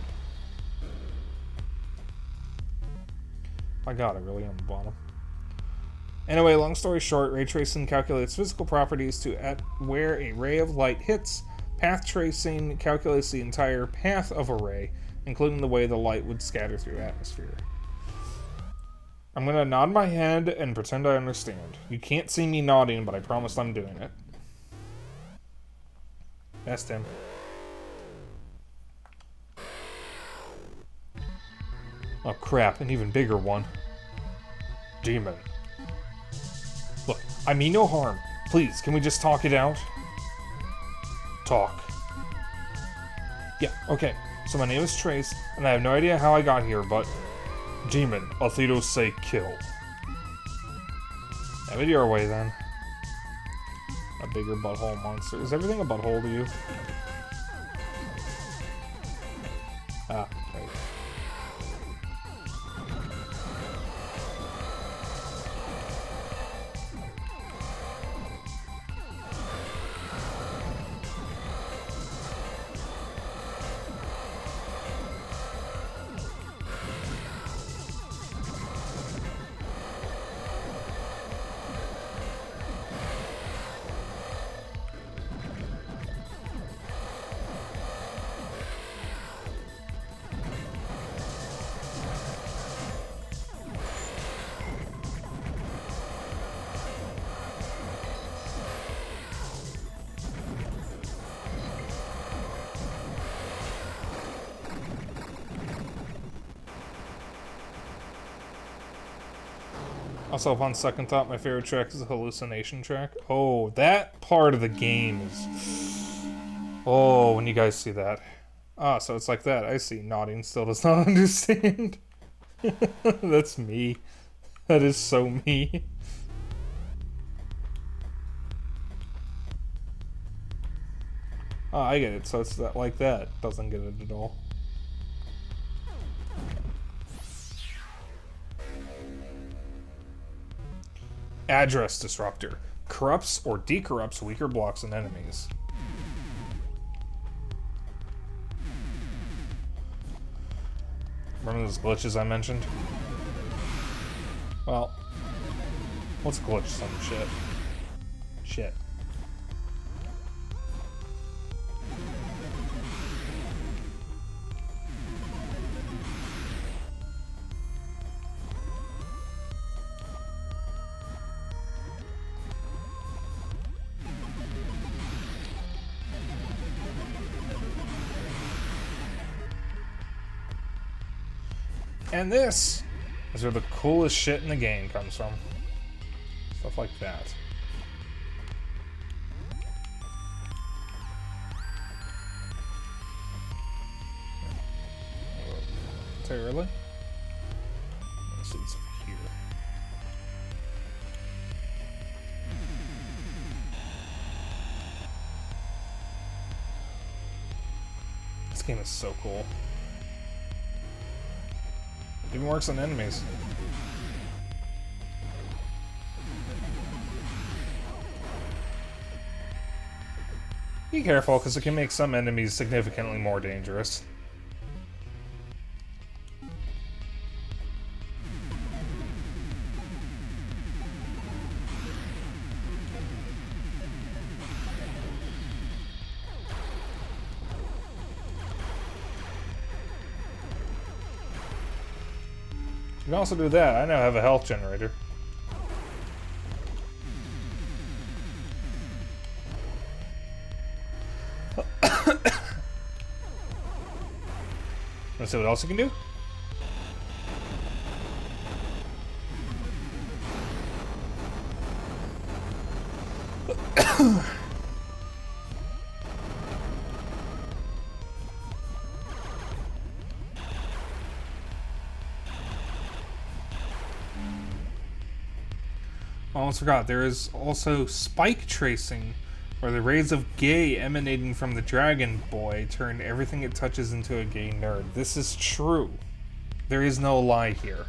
S3: My god, I really am the bottom. Anyway, long story short, ray tracing calculates physical properties to at where a ray of light hits. Path tracing calculates the entire path of a ray, including the way the light would scatter through atmosphere. I'm gonna nod my head and pretend I understand. You can't see me nodding, but I promised I'm doing it. That's Tim. Oh crap, an even bigger one. Demon. Look, I mean no harm. Please, can we just talk it out? Talk. Yeah, okay. So my name is Trace, and I have no idea how I got here, but... Demon, Athetos say kill. Have it your way, then. A bigger butthole monster. Is everything a butthole to you? Ah, right. Also, upon second thought, my favorite track is the hallucination track. Oh, that part of the game is... Oh, when you guys see that. Ah, so it's like that. I see. Nodding still does not understand. That's me. That is so me. Oh, I get it. So it's that like that. Doesn't get it at all. Address disruptor. Corrupts or decorrupts weaker blocks and enemies. Remember those glitches I mentioned? Well, let's glitch some shit. Shit. And this is where the coolest shit in the game comes from. Stuff like that. Terribly. Let's see what's over here. This game is so cool. Even works on enemies. Be careful, because it can make some enemies significantly more dangerous. You can also do that. I now have a health generator. Let's see what else you can do. I almost forgot, there is also spike tracing, where the rays of gay emanating from the Dragon Boy turn everything it touches into a gay nerd. This is true. There is no lie here.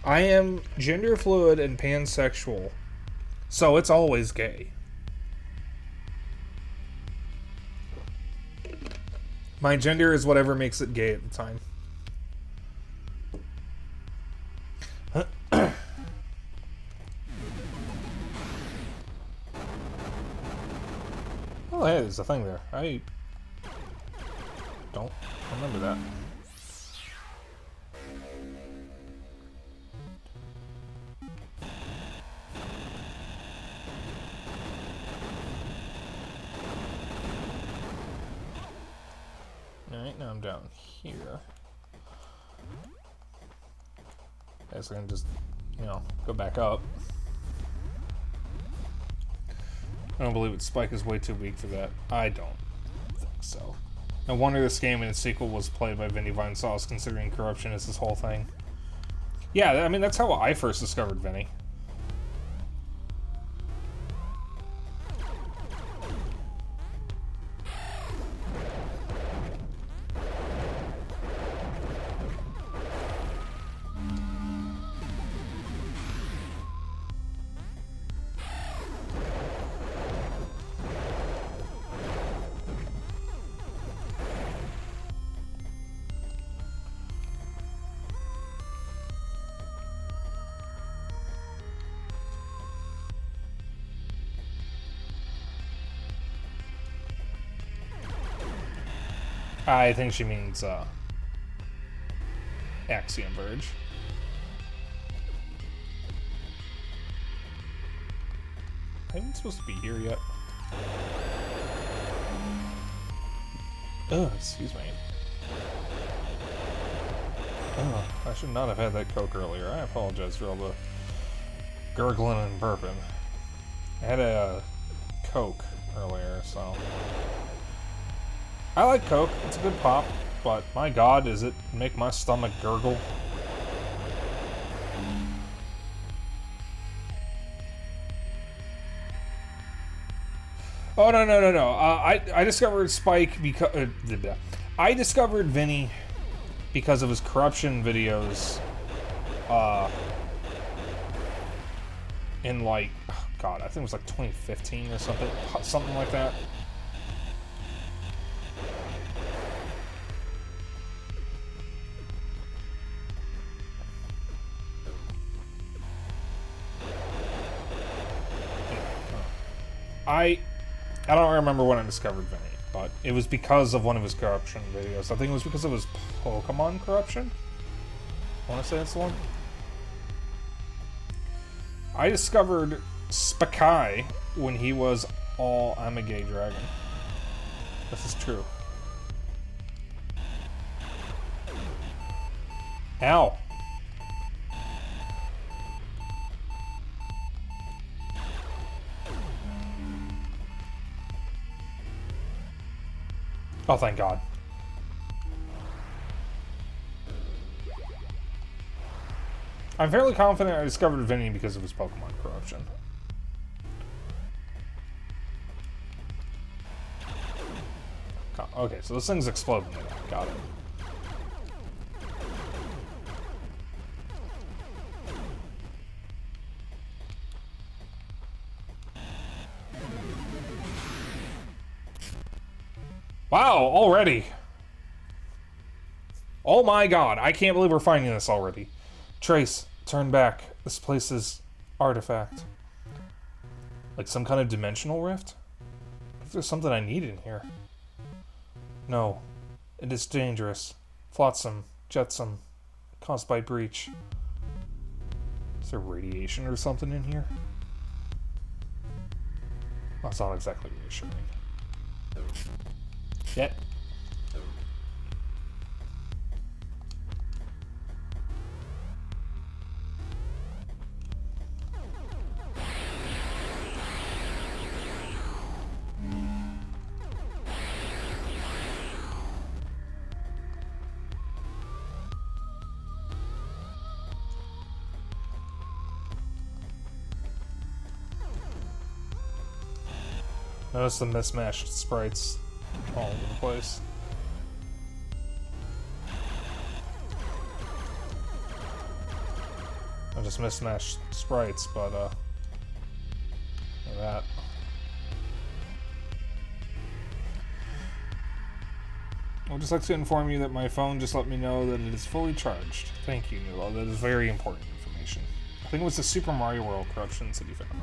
S3: I am gender fluid and pansexual, so it's always gay. My gender is whatever makes it gay at the time. Oh, hey, there's a thing there. I don't remember that. Alright, now I'm down here. I guess I can just, go back up. I don't believe it. Spike is way too weak for that. I don't think so. No wonder this game and its sequel was played by Vinny Vine Sauce, considering corruption is this whole thing. Yeah, I mean, that's how I first discovered Vinny. I think she means, Axiom Verge. I ain't supposed to be here yet. Oh, excuse me. Oh, I should not have had that Coke earlier. I apologize for all the gurgling and burping. I had a Coke earlier, so... I like Coke, it's a good pop, but my god, does it make my stomach gurgle? Oh no no no no! I discovered Spike because I discovered Vinny because of his corruption videos. In like, oh God, I think it was like 2015 or something like that. I don't remember when I discovered Vinny, but it was because of one of his corruption videos. I think it was because of his Pokemon corruption. I want to say that's the one. I discovered Spyke when he was all I'm a gay dragon. This is true. Ow. Oh, thank God. I'm fairly confident I discovered Vinny because of his Pokemon corruption. Okay, so this thing's exploding. Got it. Wow, already. Oh my God, I can't believe we're finding this already. Trace, turn back. This place is artifact. Like some kind of dimensional rift? If there's something I need in here. No. It is dangerous. Flotsam, jetsam, caused by breach. Is there radiation or something in here? That's not exactly reassuring. Yet. Notice the mismatched sprites all over the place. Not just mismatched sprites, but look at that. I would just like to inform you that my phone just let me know that it is fully charged. Thank you, Nulo. That is very important information. I think it was the Super Mario World corruptions that you found them.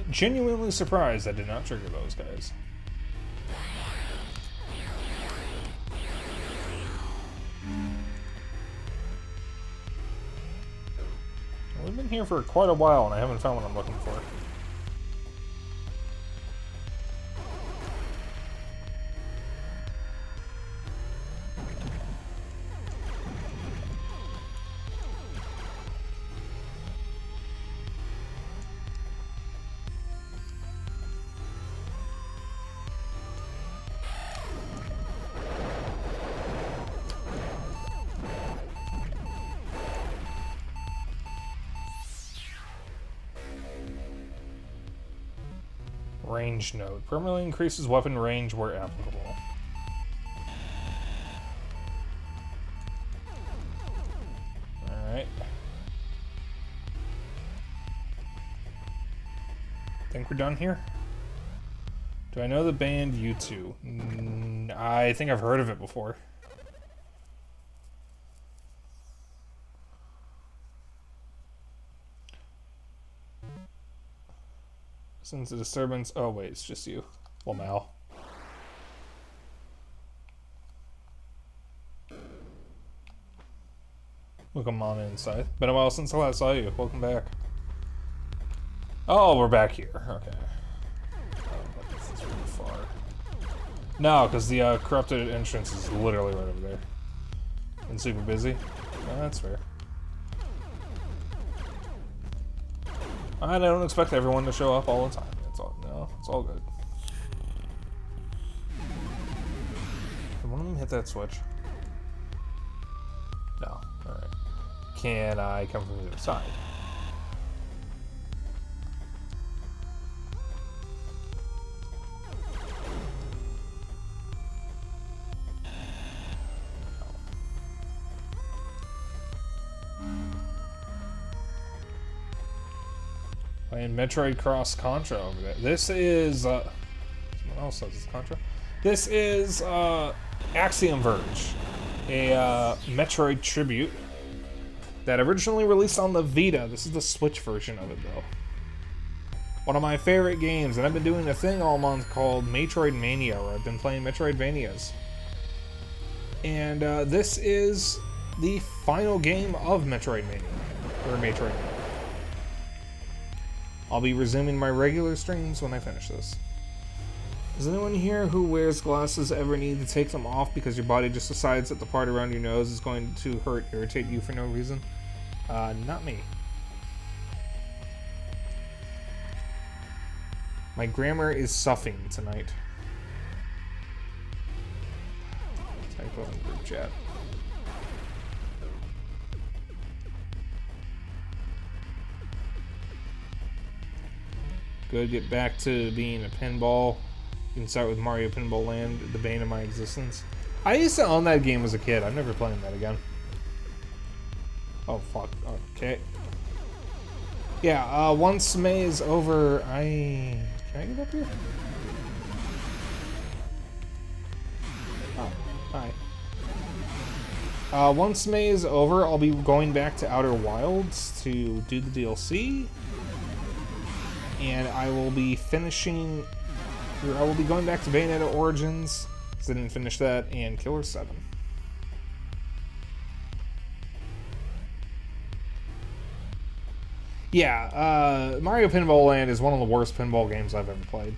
S3: Genuinely surprised I did not trigger those guys. We've been here for quite a while and I haven't found what I'm looking for. Range node. Permanently increases weapon range where applicable. Alright. Think we're done here? Do I know the band U2? I think I've heard of it before. Since the disturbance... Oh, wait, it's just you. Well, Mal. Welcome on inside. Been a while since I last saw you. Welcome back. Oh, we're back here. Okay. Oh, this is really far. No, because the corrupted entrance is literally right over there. And super busy. Oh, that's fair. I don't expect everyone to show up all the time. It's all no, it's all good. Can one of them hit that switch? No. Alright. Can I come from the other side? Playing Metroid Cross Contra over there. This is someone else says it's Contra. This is Axiom Verge, a Metroid tribute that originally released on the Vita. This is the Switch version of it, though. One of my favorite games, and I've been doing a thing all month called Maytroidmaynia, where I've been playing Metroidvanias. And this is the final game of Metroidmania, or Maytroidmania. I'll be resuming my regular streams when I finish this. Does anyone here who wears glasses ever need to take them off because your body just decides that the part around your nose is going to irritate you for no reason? Not me. My grammar is suffing tonight. Typo in group chat. Good, get back to being a pinball. You can start with Mario Pinball Land, the bane of my existence. I used to own that game as a kid. I'm never playing that again. Oh, fuck. Okay. Yeah, once May is over, Can I get up here? Oh, hi. Once May is over, I'll be going back to Outer Wilds to do the DLC. And I will be finishing... I will be going back to Bayonetta Origins, because I didn't finish that, and Killer 7. Yeah, Mario Pinball Land is one of the worst pinball games I've ever played.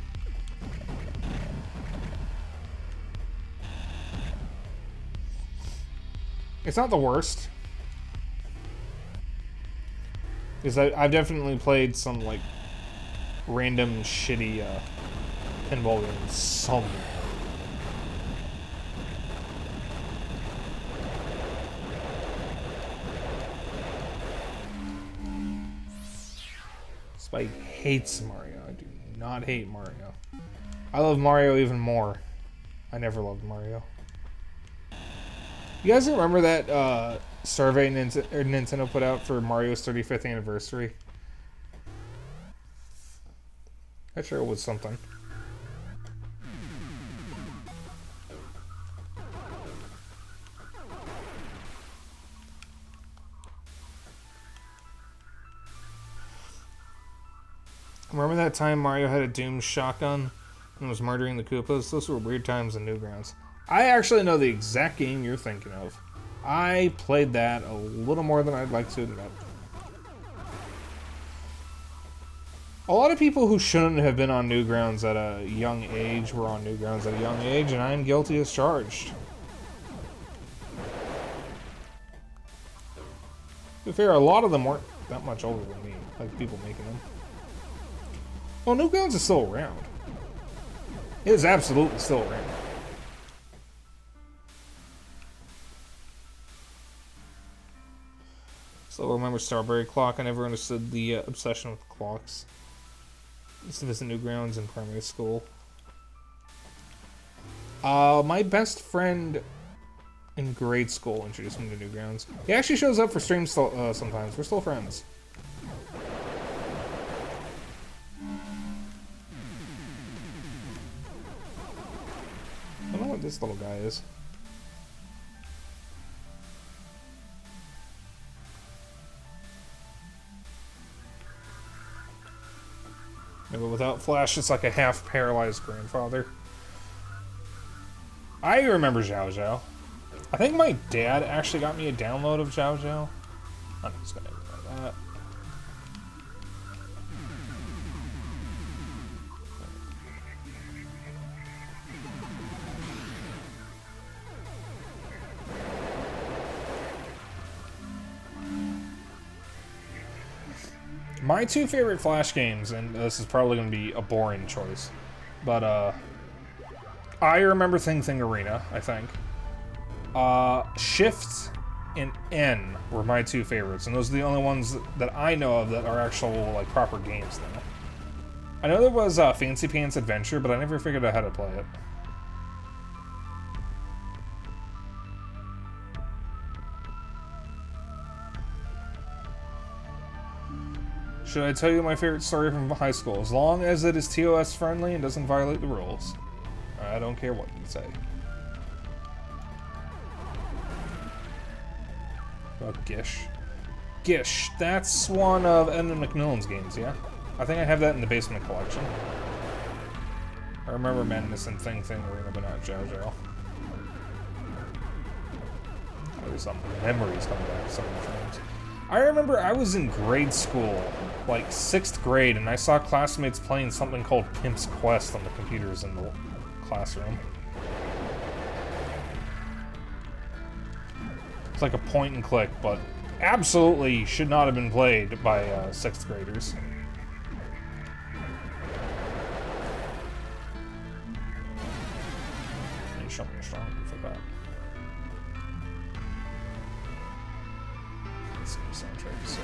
S3: It's not the worst. Because I've definitely played some, like, random shitty pinball games somewhere. Spike hates Mario. I do not hate Mario. I love Mario even more. I never loved Mario. You guys remember that survey Nintendo put out for Mario's 35th anniversary? I'm sure it was something. Remember that time Mario had a Doom shotgun and was murdering the Koopas? Those were weird times in Newgrounds. I actually know the exact game you're thinking of. I played that a little more than I'd like to admit. A lot of people who shouldn't have been on Newgrounds at a young age were on Newgrounds at a young age, and I'm guilty as charged. To be fair, a lot of them weren't that much older than me, like people making them. Well, Newgrounds is still around. It is absolutely still around. Still remember Strawberry Clock. I never understood the obsession with clocks. I used to visit Newgrounds in primary school. My best friend in grade school introduced me to Newgrounds. He actually shows up for streams still, sometimes. We're still friends. I don't know what this little guy is. Yeah, but without Flash, it's like a half-paralyzed grandfather. I remember Zhao Zhao. I think my dad actually got me a download of Zhao Zhao. I'm just gonna ignore that. My two favorite Flash games, and this is probably going to be a boring choice, but I remember Thing Arena, I think. Shift and N were my two favorites, and those are the only ones that I know of that are actual, like, proper games now. I know there was Fancy Pants Adventure, but I never figured out how to play it. Should I tell you my favorite story from high school? As long as it is TOS friendly and doesn't violate the rules. I don't care what you say. Oh, Gish. Gish, that's one of Edmund McMillan's games, yeah? I think I have that in the basement collection. I remember Madness and Thing Arena, but not JoJo. There's some memories coming back so many times. I remember I was in grade school, like 6th grade, and I saw classmates playing something called Pimp's Quest on the computers in the classroom. It's like a point and click, but absolutely should not have been played by 6th graders. You show me a strong for that. Soundtrack is so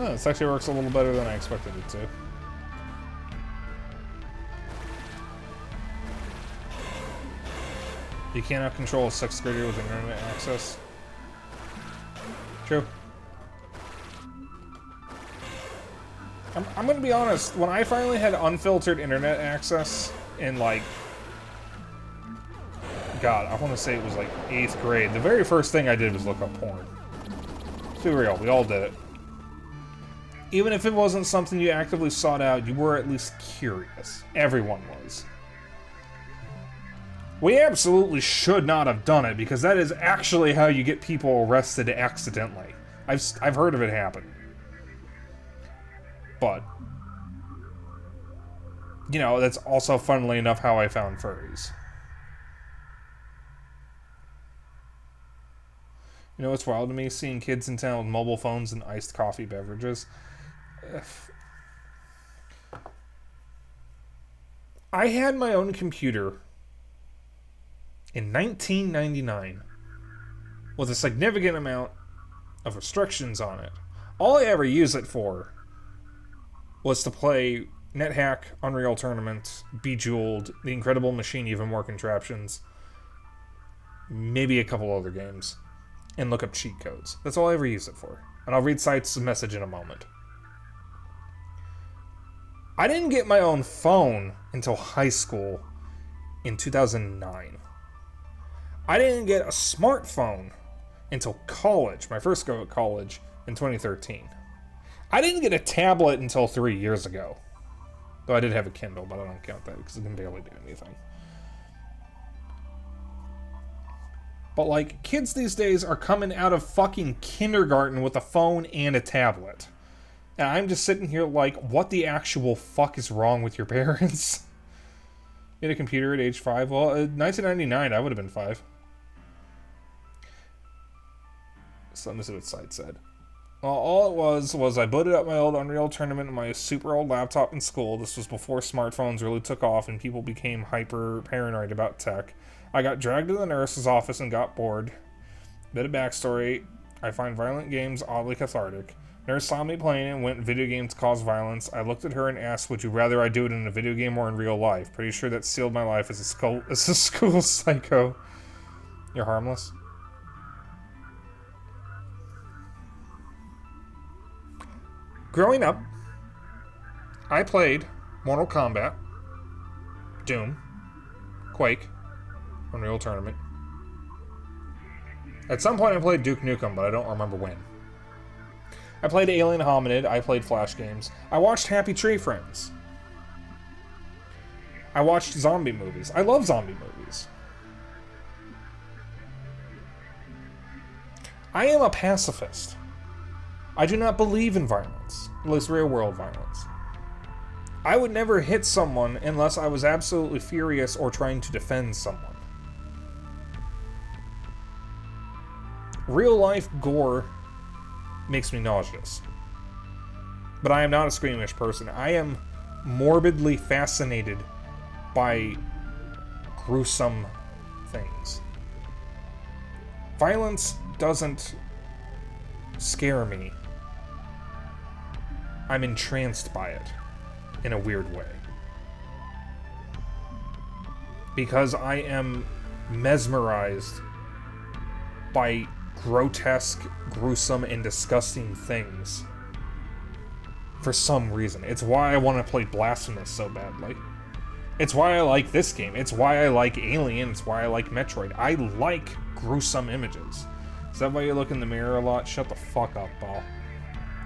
S3: Oh, this actually works a little better than I expected it to. You cannot control a 6th grader with internet access. True. I'm gonna be honest, when I finally had unfiltered internet access in, like, God, I want to say it was like 8th grade, the very first thing I did was look up porn. Let's be real, we all did it. Even if it wasn't something you actively sought out, you were at least curious. Everyone was. We absolutely should not have done it, because that is actually how you get people arrested accidentally. I've heard of it happen. But, you know, that's also, funnily enough, how I found furries. You know, it's wild to me seeing kids in town with mobile phones and iced coffee beverages. I had my own computer in 1999 with a significant amount of restrictions on it. All I ever used it for was to play NetHack, Unreal Tournament, Bejeweled, The Incredible Machine, Even More Contraptions, maybe a couple other games, and look up cheat codes. That's all I ever used it for. And I'll read Site's message in a moment. I didn't get my own phone until high school in 2009. I didn't get a smartphone until college, my first go at college, in 2013. I didn't get a tablet until 3 years ago. Though I did have a Kindle, but I don't count that because it can barely do anything. But, like, kids these days are coming out of fucking kindergarten with a phone and a tablet. And I'm just sitting here like, what the actual fuck is wrong with your parents? You had a computer at age 5? Well, 1999, I would have been 5. So let me see what Site said. Well, all it was I booted up my old Unreal Tournament on my super old laptop in school. This was before smartphones really took off and people became hyper paranoid about tech. I got dragged to the nurse's office and got bored. Bit of backstory. I find violent games oddly cathartic. Nurse saw me playing and went, video games cause violence. I looked at her and asked, would you rather I do it in a video game or in real life? Pretty sure that sealed my life as a school psycho. You're harmless. Growing up, I played Mortal Kombat, Doom, Quake, Unreal Tournament. At some point I played Duke Nukem, but I don't remember when. I played Alien Hominid, I played Flash games. I watched Happy Tree Friends. I watched zombie movies. I love zombie movies. I am a pacifist. I do not believe in violence, at least real-world violence. I would never hit someone unless I was absolutely furious or trying to defend someone. Real-life gore makes me nauseous. But I am not a squeamish person. I am morbidly fascinated by gruesome things. Violence doesn't scare me. I'm entranced by it in a weird way. Because I am mesmerized by grotesque, gruesome, and disgusting things. For some reason. It's why I want to play Blasphemous so badly. It's why I like this game. It's why I like Alien. It's why I like Metroid. I like gruesome images. Is that why you look in the mirror a lot? Shut the fuck up, ball.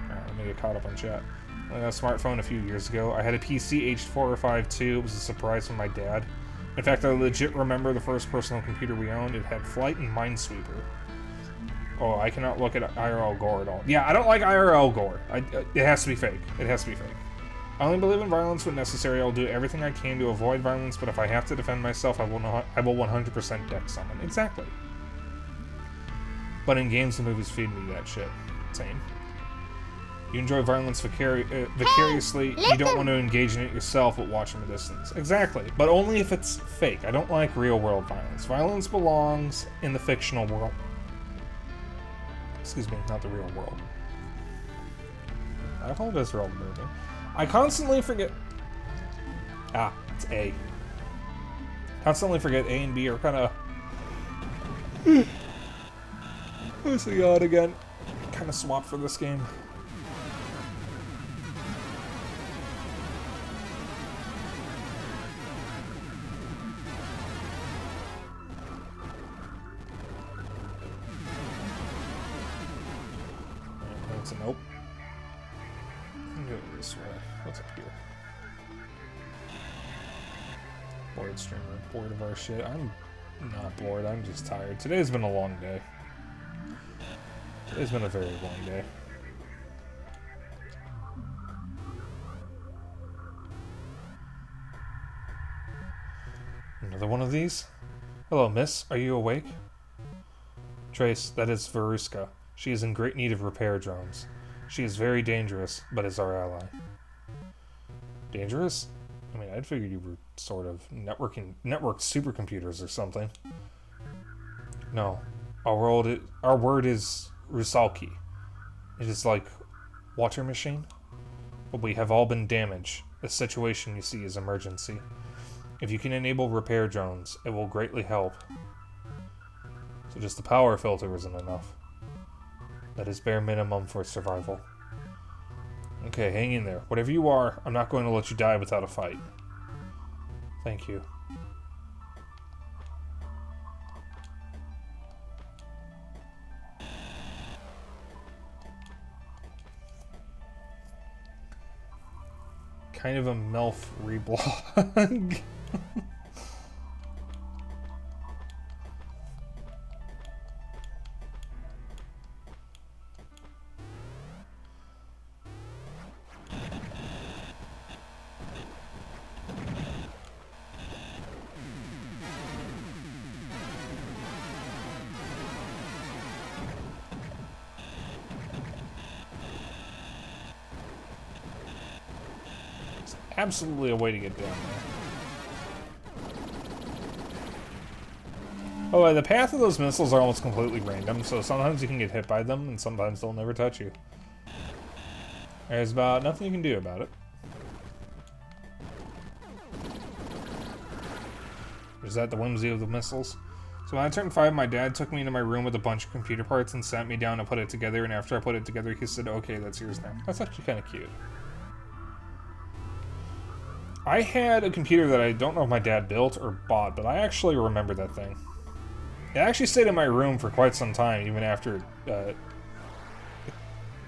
S3: Alright, let me get caught up on chat. I got a smartphone a few years ago. I had a PC aged 4 or 5 too. It was a surprise from my dad. In fact, I legit remember the first personal computer we owned. It had Flight and Minesweeper. Oh, I cannot look at IRL gore at all. Yeah, I don't like IRL gore. It has to be fake. It has to be fake. I only believe in violence when necessary. I'll do everything I can to avoid violence, but if I have to defend myself, I will 100% deck someone. Exactly. But in games and movies feed me that shit. Same. You enjoy violence vicariously.
S4: Hey,
S3: you don't want to engage in it yourself, but watch from a distance. Exactly. But only if it's fake. I don't like real-world violence. Violence belongs in the fictional world. Excuse me, not the real world. I apologize for all the moving. I constantly forget... Ah, it's A. Constantly forget A and B are kind of... Where's the yacht again? Kind of swapped for this game. That's a nope. Go this way. What's up here? Bored streamer. Bored of our shit. I'm not bored. I'm just tired. Today's been a long day. Today's been a very long day. Another one of these? Hello, miss. Are you awake? Trace, that is Veruska. She is in great need of repair drones. She is very dangerous, but is our ally. Dangerous? I mean, I'd figured you were sort of networked supercomputers or something. No. Our word is Rusalki. It is like water machine. But we have all been damaged. The situation you see is emergency. If you can enable repair drones, it will greatly help. So just the power filter isn't enough. That is bare minimum for survival. Okay, hang in there. Whatever you are, I'm not going to let you die without a fight. Thank you. Kind of a MILF reblog. Absolutely a way to get down there. Oh, the path of those missiles are almost completely random, so sometimes you can get hit by them, and sometimes they'll never touch you. There's about nothing you can do about it. Is that the whimsy of the missiles? So when I turned 5, my dad took me into my room with a bunch of computer parts and sat me down to put it together, and after I put it together, he said, okay, that's yours now. That's actually kind of cute. I had a computer that I don't know if my dad built or bought, but I actually remember that thing. It actually stayed in my room for quite some time, even after it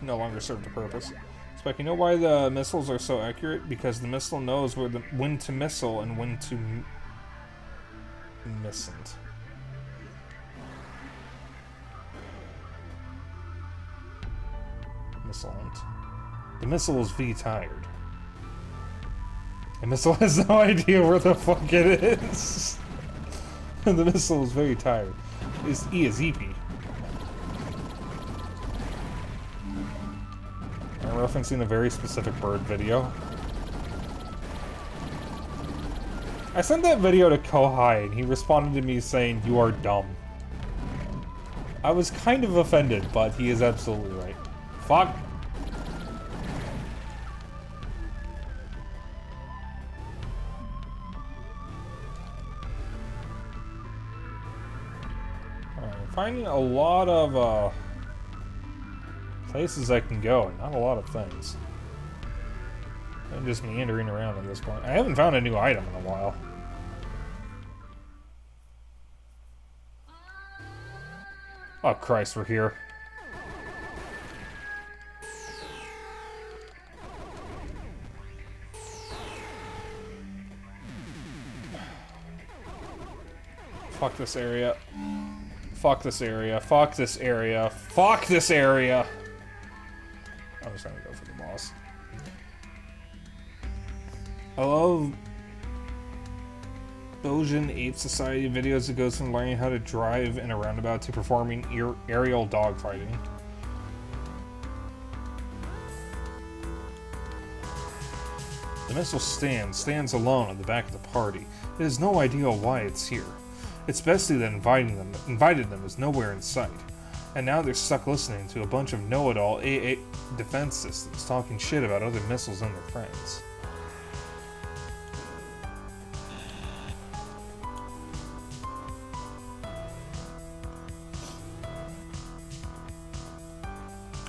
S3: no longer served a purpose. Spike, you know why the missiles are so accurate? Because the missile knows when to missile and when to missn't. Missilant. The missile is V-tired. The missile has no idea where the fuck it is. The missile is very tired. It's E is EP. I'm referencing a very specific bird video. I sent that video to Kohai and he responded to me saying, "You are dumb." I was kind of offended, but he is absolutely right. Fuck. Alright, finding a lot of places I can go, and not a lot of things. I'm just meandering around at this point. I haven't found a new item in a while. Oh Christ, we're here. Fuck this area. Fuck this area. Fuck this area. Fuck this area! I'm just gonna go for the boss. I love Belgian Ape Society videos that goes from learning how to drive in a roundabout to performing aerial dogfighting. The missile stands alone at the back of the party. It has no idea why it's here. Its bestie that invited them is nowhere in sight. And now they're stuck listening to a bunch of know-it-all AA defense systems talking shit about other missiles and their friends.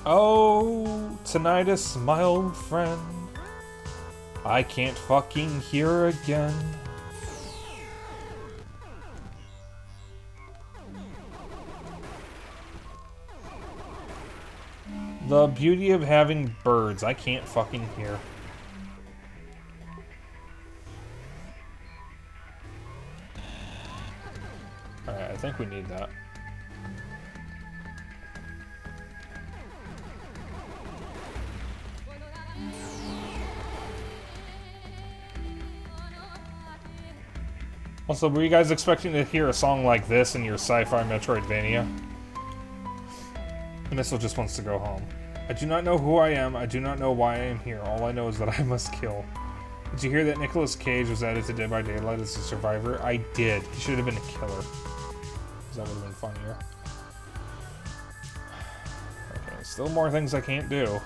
S3: Oh, tinnitus, my old friend. I can't fucking hear again. The beauty of having birds, I can't fucking hear. Alright, I think we need that. Also, were you guys expecting to hear a song like this in your sci-fi Maytroidmaynia? The missile just wants to go home. I do not know who I am. I do not know why I am here. All I know is that I must kill. Did you hear that Nicolas Cage was added to Dead by Daylight as a survivor? I did. He should have been a killer. Because that would have been funnier. Okay, still more things I can't do.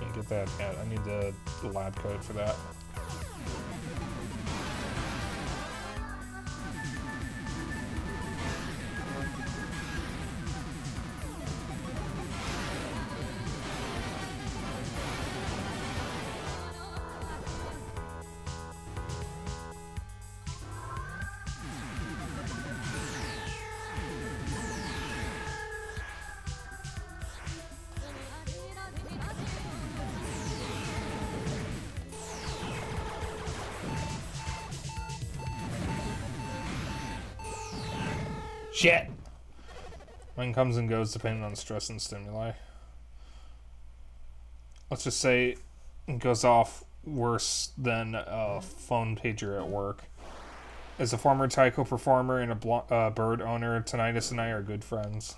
S3: Can't get that yet. I need the lab code for that. Shit! Mine comes and goes depending on stress and stimuli. Let's just say it goes off worse than a phone pager at work. As a former taiko performer and a bird owner, Tinnitus and I are good friends.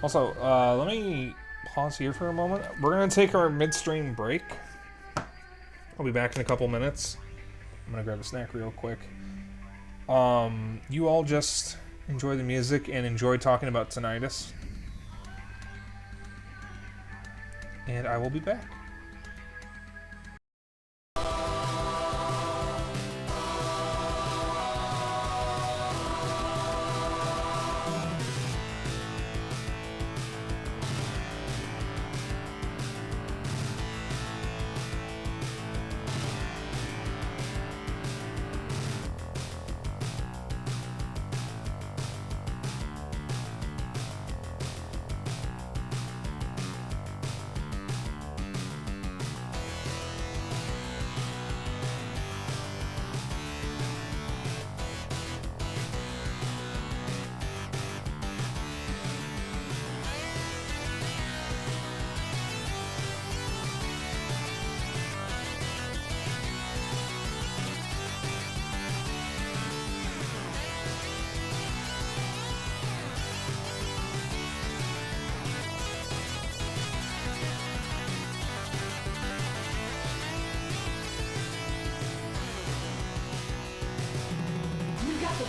S3: Also, let me pause here for a moment. We're gonna take our midstream break. I'll be back in a couple minutes. I'm gonna grab a snack real quick. You all just enjoy the music and enjoy talking about tinnitus. And I will be back.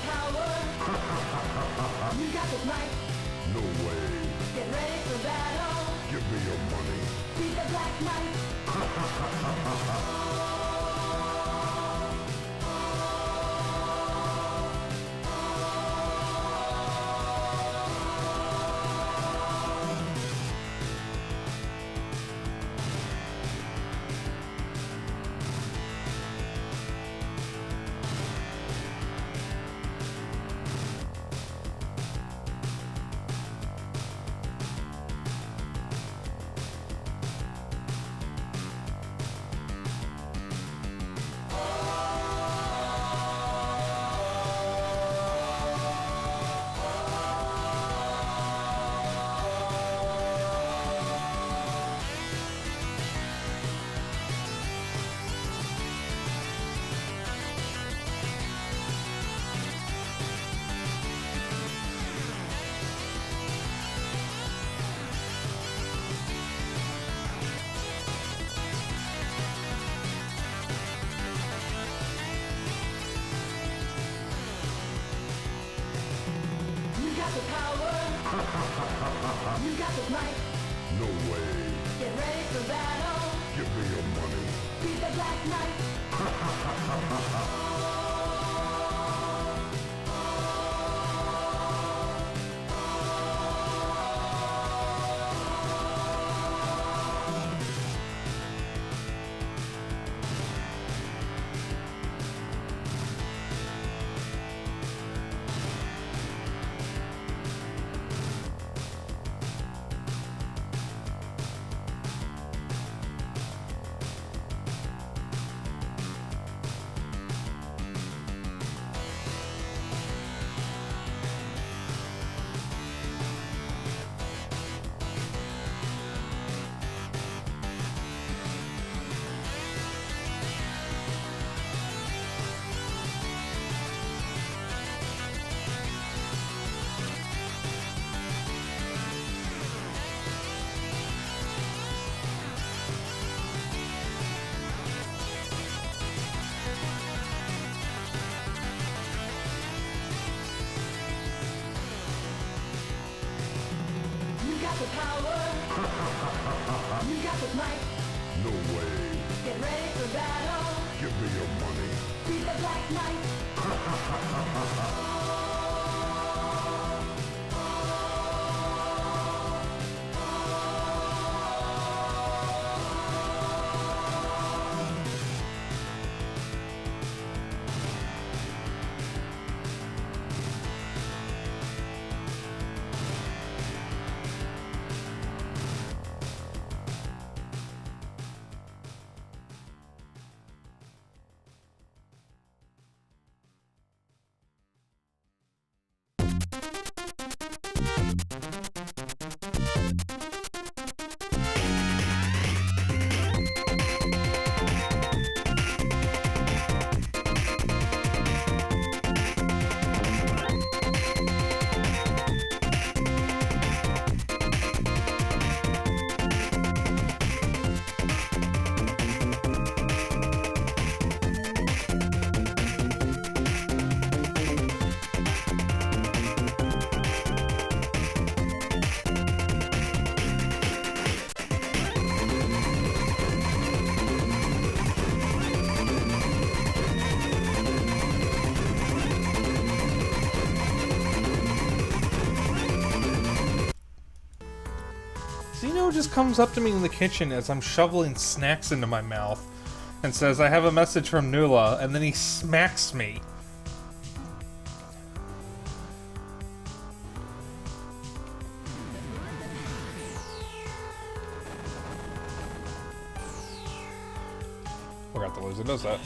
S1: power. You got the might.
S2: No way.
S1: Get ready for battle.
S2: Give me your money.
S1: Be the Black Knight. You got the power. You got the might.
S2: No way.
S1: Get ready for battle.
S2: Give me your money.
S1: Be the Black Knight. You got the power. You got the might.
S2: No way.
S1: Get ready for battle.
S2: Give me your money.
S1: Be the Black Knight.
S3: Zeno just comes up to me in the kitchen as I'm shoveling snacks into my mouth and says, "I have a message from Nula," and then he smacks me. Forgot the loser does that.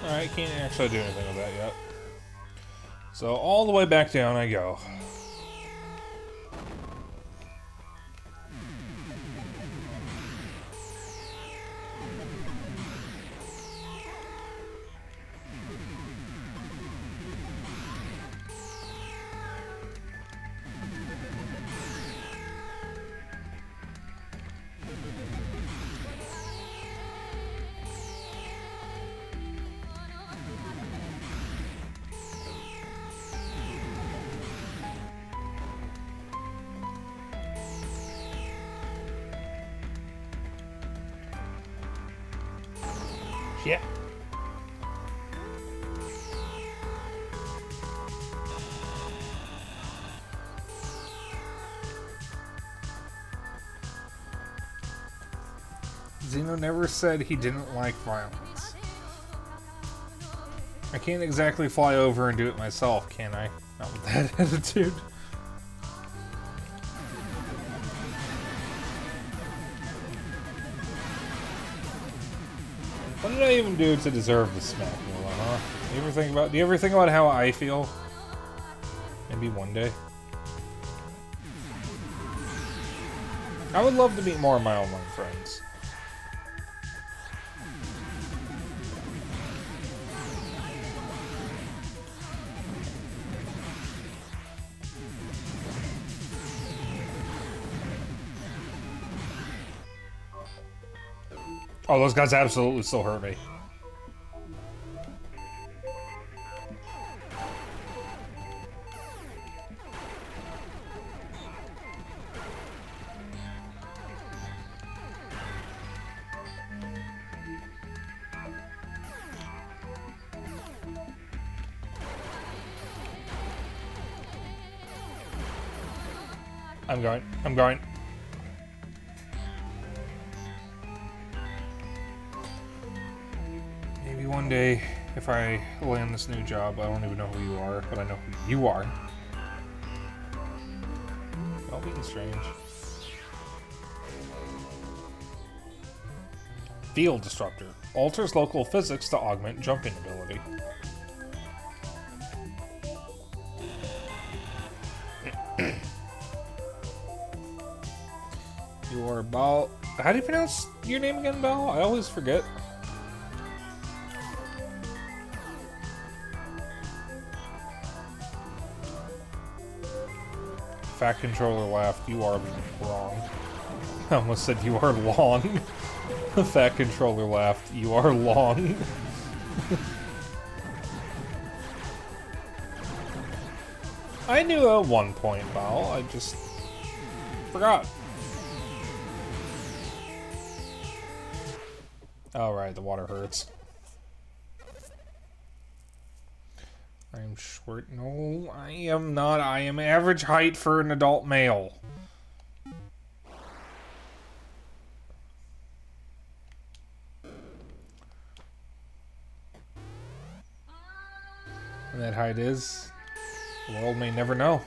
S3: Alright, can't actually do anything with that yet. So all the way back down I go. Yeah. Zeno never said he didn't like violence. I can't exactly fly over and do it myself, can I? Not with that attitude. What did I even do to deserve the smack, Mila, huh? Do you ever think about how I feel? Maybe one day. I would love to meet more of my online friends. Oh, those guys absolutely still hurt me. I'm going. Maybe one day, if I land this new job, I don't even know who you are, but I know who you are. Y'all being strange. Field Disruptor. Alters local physics to augment jumping ability. You are Bal... How do you pronounce your name again, Bal? I always forget. Fat controller laughed. You are wrong. I almost said you are long. Fat controller laughed. You are long. I knew at one point, Bal. I just forgot. Alright, the water hurts. I'm short. No, I am not. I am average height for an adult male. And that height is, the world may never know.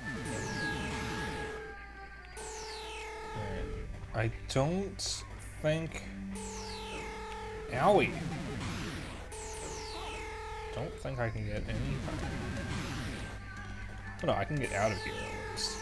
S3: I don't think... Owie. Don't think I can get any... Oh, no, I can get out of here at least.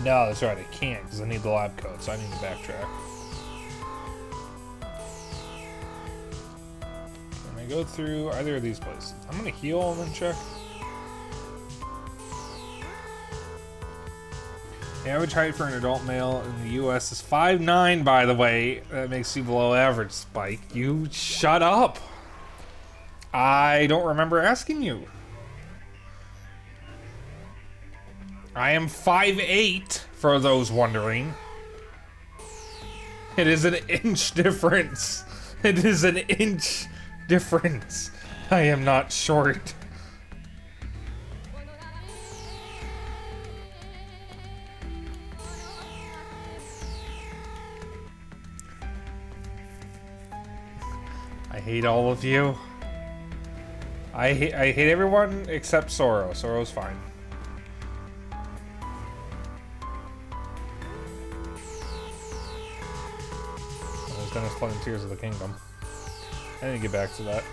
S3: No, that's right, I can't, because I need the lab code, so I need to backtrack. Can I go through either of these places? I'm gonna heal and then check. The average height for an adult male in the US is 5'9", by the way. That makes you below average, Spike. You shut up! I don't remember asking you. I am 5'8", for those wondering. It is an inch difference. It is an inch difference. I am not short. I hate all of you. I hate everyone except Soro. Soro's fine. Dennis playing Tears of the Kingdom. I need to get back to that.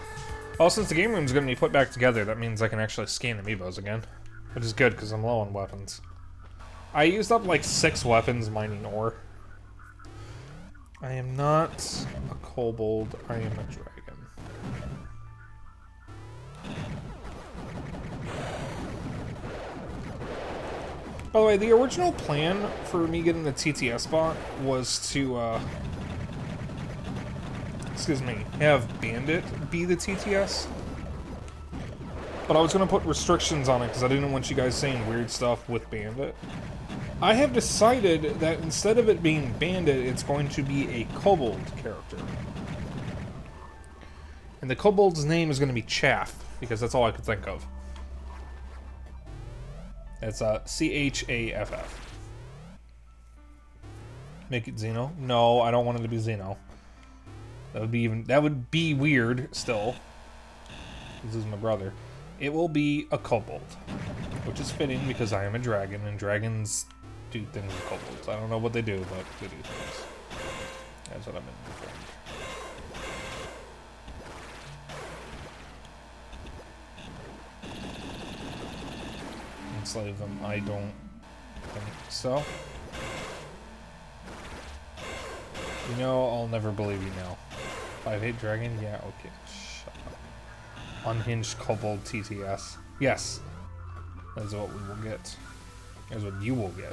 S3: Well, since the game room's going to be put back together, that means I can actually scan amiibos again. Which is good, because I'm low on weapons. I used up like 6 weapons mining ore. I am not a kobold, I am a dragon. By the way, the original plan for me getting the TTS bot was to, excuse me, have Bandit be the TTS. But I was going to put restrictions on it because I didn't want you guys saying weird stuff with Bandit. I have decided that instead of it being Bandit, it's going to be a kobold character. And the kobold's name is going to be Chaff, because that's all I could think of. It's C-H-A-F-F. Make it Xeno? No, I don't want it to be Xeno. That would be weird still. This is my brother. It will be a kobold, which is fitting because I am a dragon and dragons do things with kobolds. I don't know what they do, but they do things. That's what I've been informed. Enslave them. I don't think so. You know, I'll never believe you now. 5-8 dragon? Yeah, okay. Shut up. Unhinged kobold TTS. Yes. That's what we will get. That's what you will get.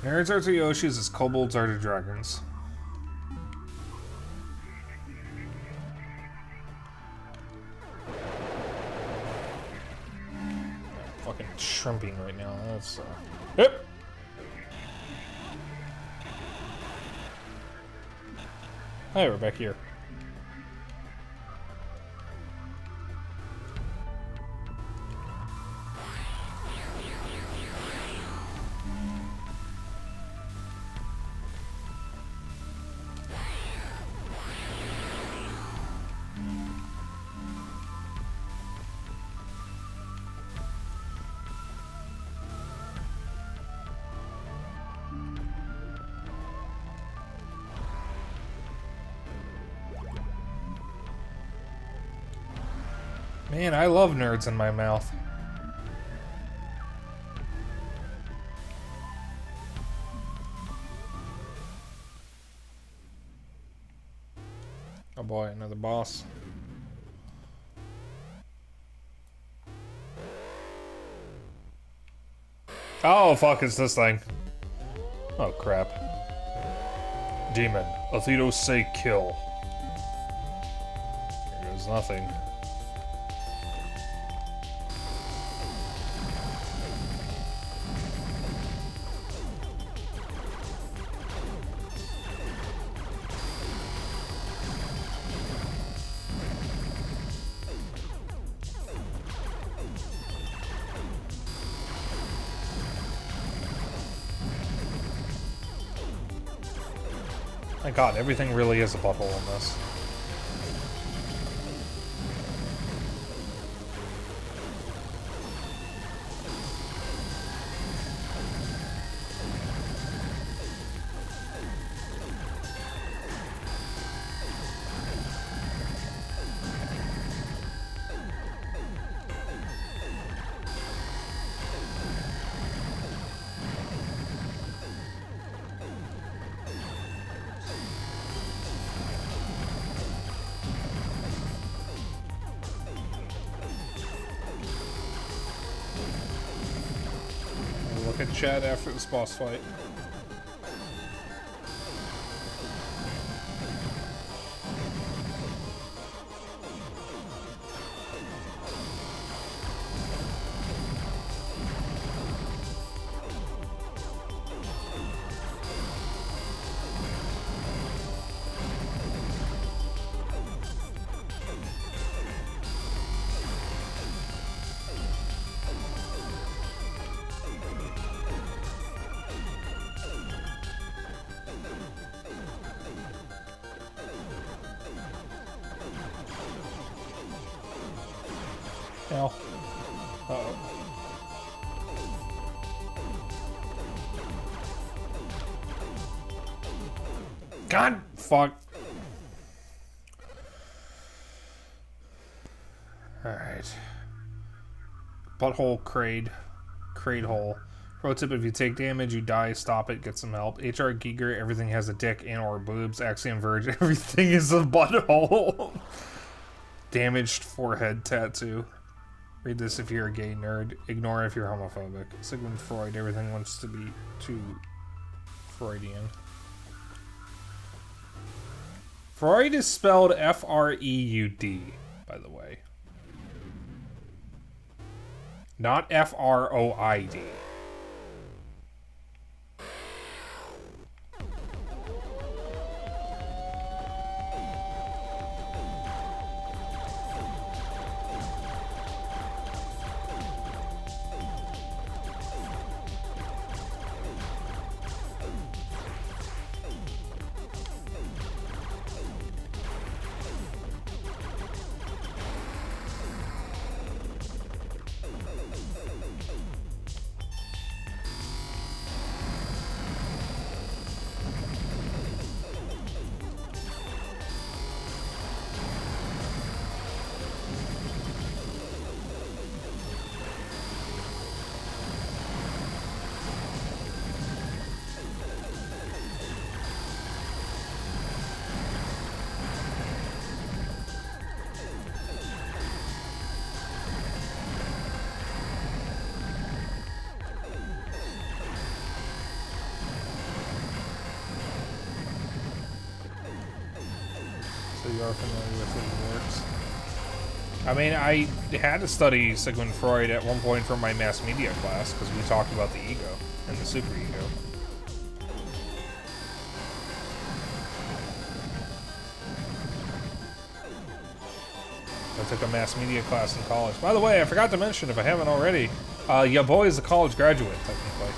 S3: Nerds are to Yoshis as kobolds are to dragons. Fucking shrimping right now. That's Yep. Hey, we're back here. Man, I love nerds in my mouth. Oh boy, another boss. Oh fuck, it's this thing. Oh crap. Demon. Athetos say kill. Here goes nothing. My god, everything really is a butthole in this. Look at chat after this boss fight. Ow. Uh-oh. God, fuck. Alright. Butthole Crade hole. Pro tip, if you take damage, you die, stop it, get some help. HR Giger, everything has a dick and or boobs. Axiom Verge, everything is a butthole. Damaged forehead tattoo. Read this if you're a gay nerd. Ignore if you're homophobic. Sigmund Freud, everything wants to be too Freudian. Freud is spelled F-R-E-U-D, by the way. Not F-R-O-I-D. So you are familiar with what it works. I mean, I had to study Sigmund Freud at one point for my mass media class because we talked about the ego and the superego. I took a mass media class in college. By the way, I forgot to mention, if I haven't already, your boy is a college graduate, technically.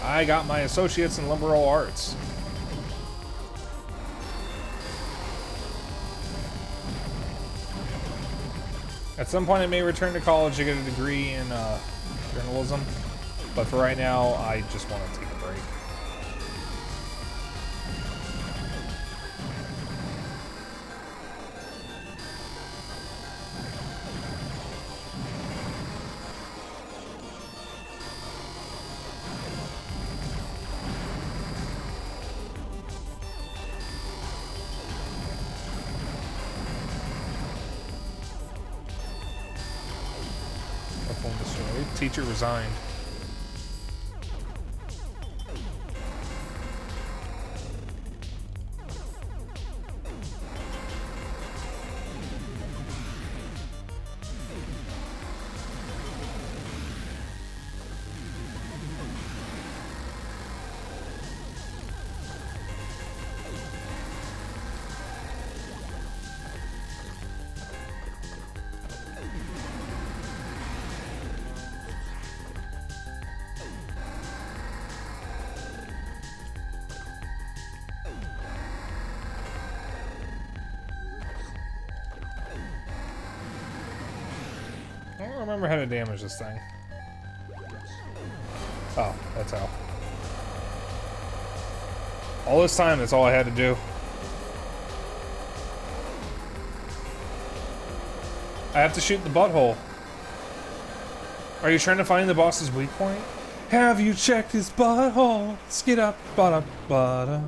S3: I got my associates in liberal arts. At some point I may return to college to get a degree in journalism, but for right now I just want to take a break. Teacher resigned. I don't remember how to damage this thing. Oh, that's how. All this time, that's all I had to do. I have to shoot the butthole. Are you trying to find the boss's weak point? Have you checked his butthole? Skid up, bada, bada.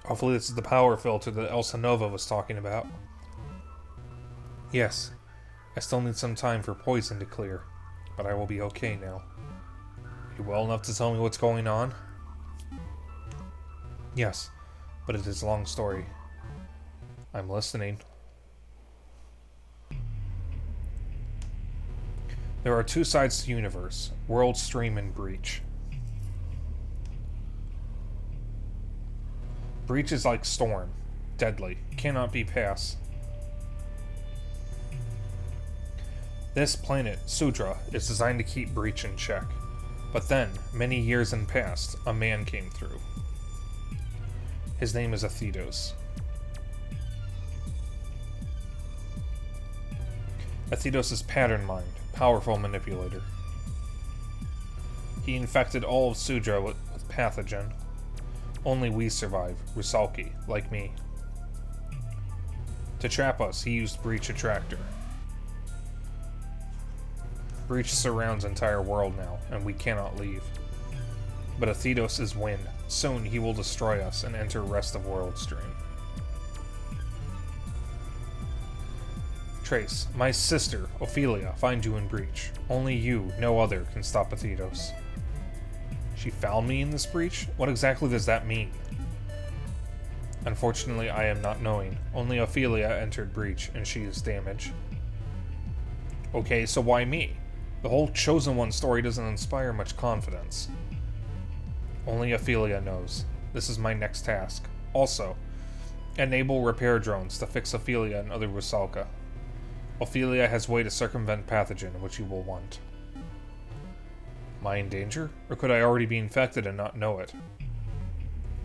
S3: Hopefully this is the power filter that Elsa Nova was talking about. Yes, I still need some time for poison to clear, but I will be okay now. You well enough to tell me what's going on? Yes, but it is a long story. I'm listening. There are two sides to the universe, world, stream, and breach. Breach is like storm, deadly, cannot be passed. This planet, Sudra, is designed to keep Breach in check. But then, many years in past, a man came through. His name is Athedos. Athedos is pattern mind, powerful manipulator. He infected all of Sudra with pathogen. Only we survive, RogueSpyke, like me. To trap us, he used Breach Attractor. Breach surrounds entire world now, and we cannot leave. But Athedos is wind. Soon he will destroy us and enter rest of world stream. Trace, my sister, Ophelia, find you in Breach. Only you, no other, can stop Athedos. She found me in this breach? What exactly does that mean? Unfortunately, I am not knowing. Only Ophelia entered Breach, and she is damaged. Okay, so why me? The whole Chosen One story doesn't inspire much confidence. Only Ophelia knows. This is my next task. Also, enable repair drones to fix Ophelia and other RogueSpyke. Ophelia has way to circumvent pathogen, which you will want. Am I in danger? Or could I already be infected and not know it?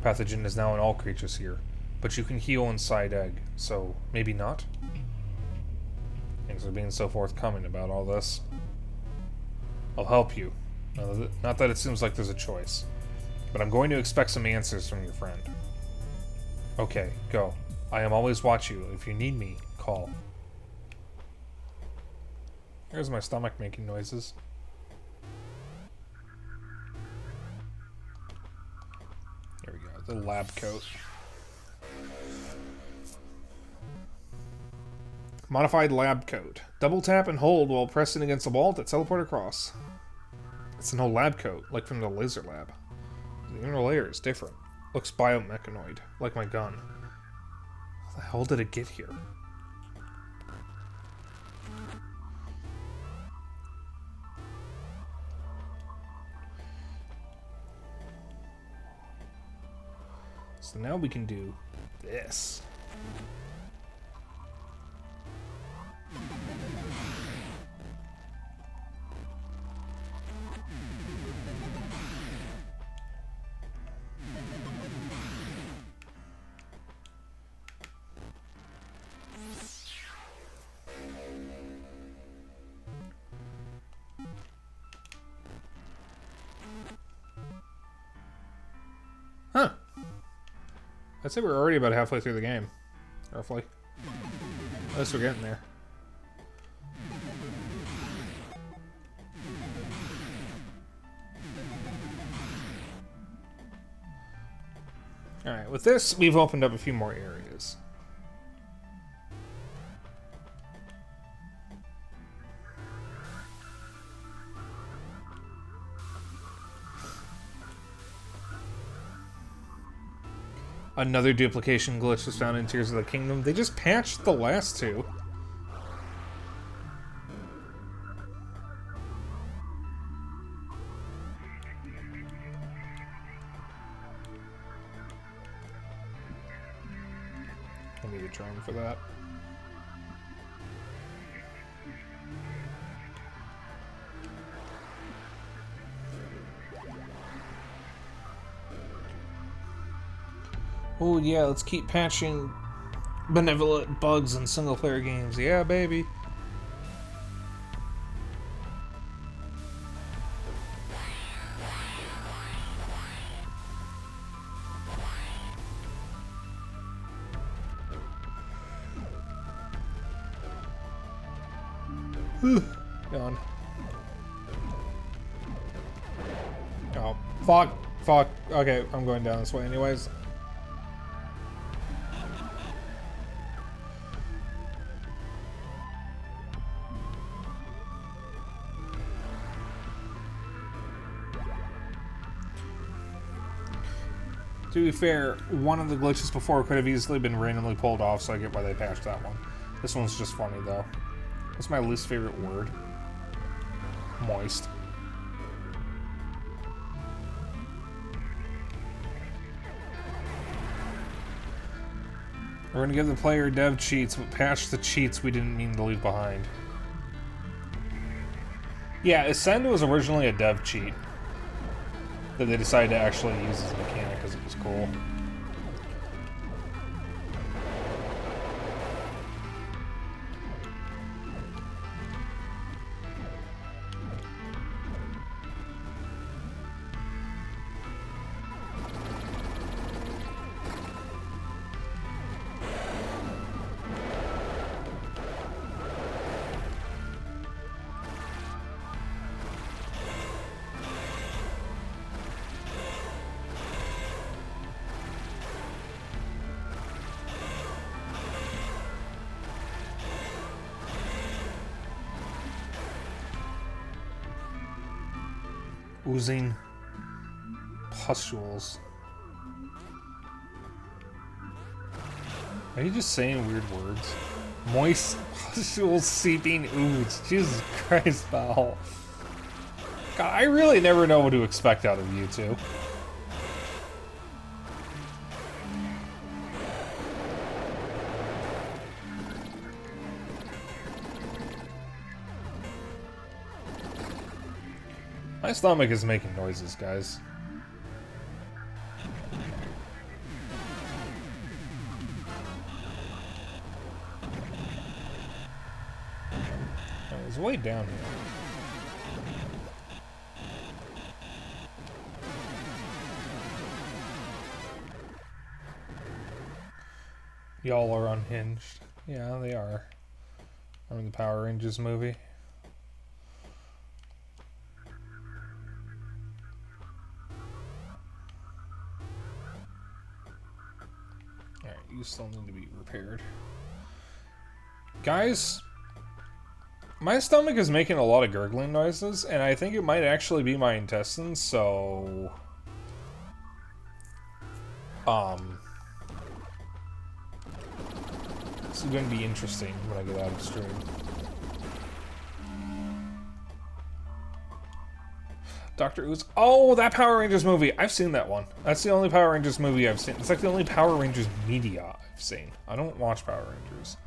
S3: Pathogen is now in all creatures here, but you can heal inside egg, so maybe not? Thanks for being so forthcoming about all this. I'll help you. Not that it seems like there's a choice, but I'm going to expect some answers from your friend. Okay, go. I am always watching you. If you need me, call. Here's my stomach making noises. There we go, the lab coat. Modified lab coat. Double tap and hold while pressing against the wall to teleport across. It's an old lab coat, like from the laser lab. The inner layer is different. Looks biomechanoid, like my gun. How the hell did it get here? So now we can do this. Huh. I'd say we're already about halfway through the game. Roughly. At least we're getting there. Alright, with this, we've opened up a few more areas. Another duplication glitch was found in Tears of the Kingdom. They just patched the last two. I need a drone for that. Oh yeah, let's keep patching benevolent bugs in single-player games. Yeah, baby. Gone. Oh, fuck. Fuck. Okay, I'm going down this way anyways. To be fair, one of the glitches before could have easily been randomly pulled off, so I get why they patched that one. This one's just funny, though. What's my least favorite word? moist. We're gonna give the player dev cheats, but patch the cheats we didn't mean to leave behind. Yeah, Ascend was originally a dev cheat that they decided to actually use as a mechanic because it was cool. Oozing pustules. Are you just saying weird words? Moist pustules seeping ooze. Jesus Christ, Val. God, I really never know what to expect out of you two. My stomach is making noises, guys. It's way down here. Y'all are unhinged. Yeah, they are. Remember the Power Rangers movie? Alright, you still need to be repaired. Guys, my stomach is making a lot of gurgling noises, and I think it might actually be my intestines, so... This is going to be interesting when I get out of stream. Dr. Ooze. Oh, that Power Rangers movie. I've seen that one. That's the only Power Rangers movie I've seen. It's like the only Power Rangers media I've seen. I don't watch Power Rangers.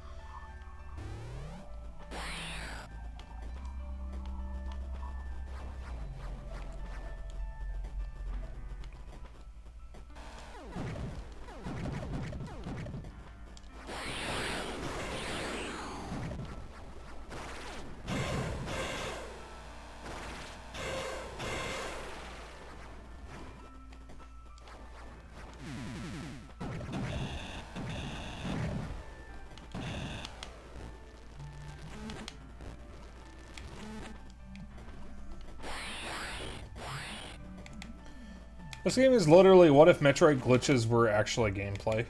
S3: This game is literally what if Metroid glitches were actually gameplay.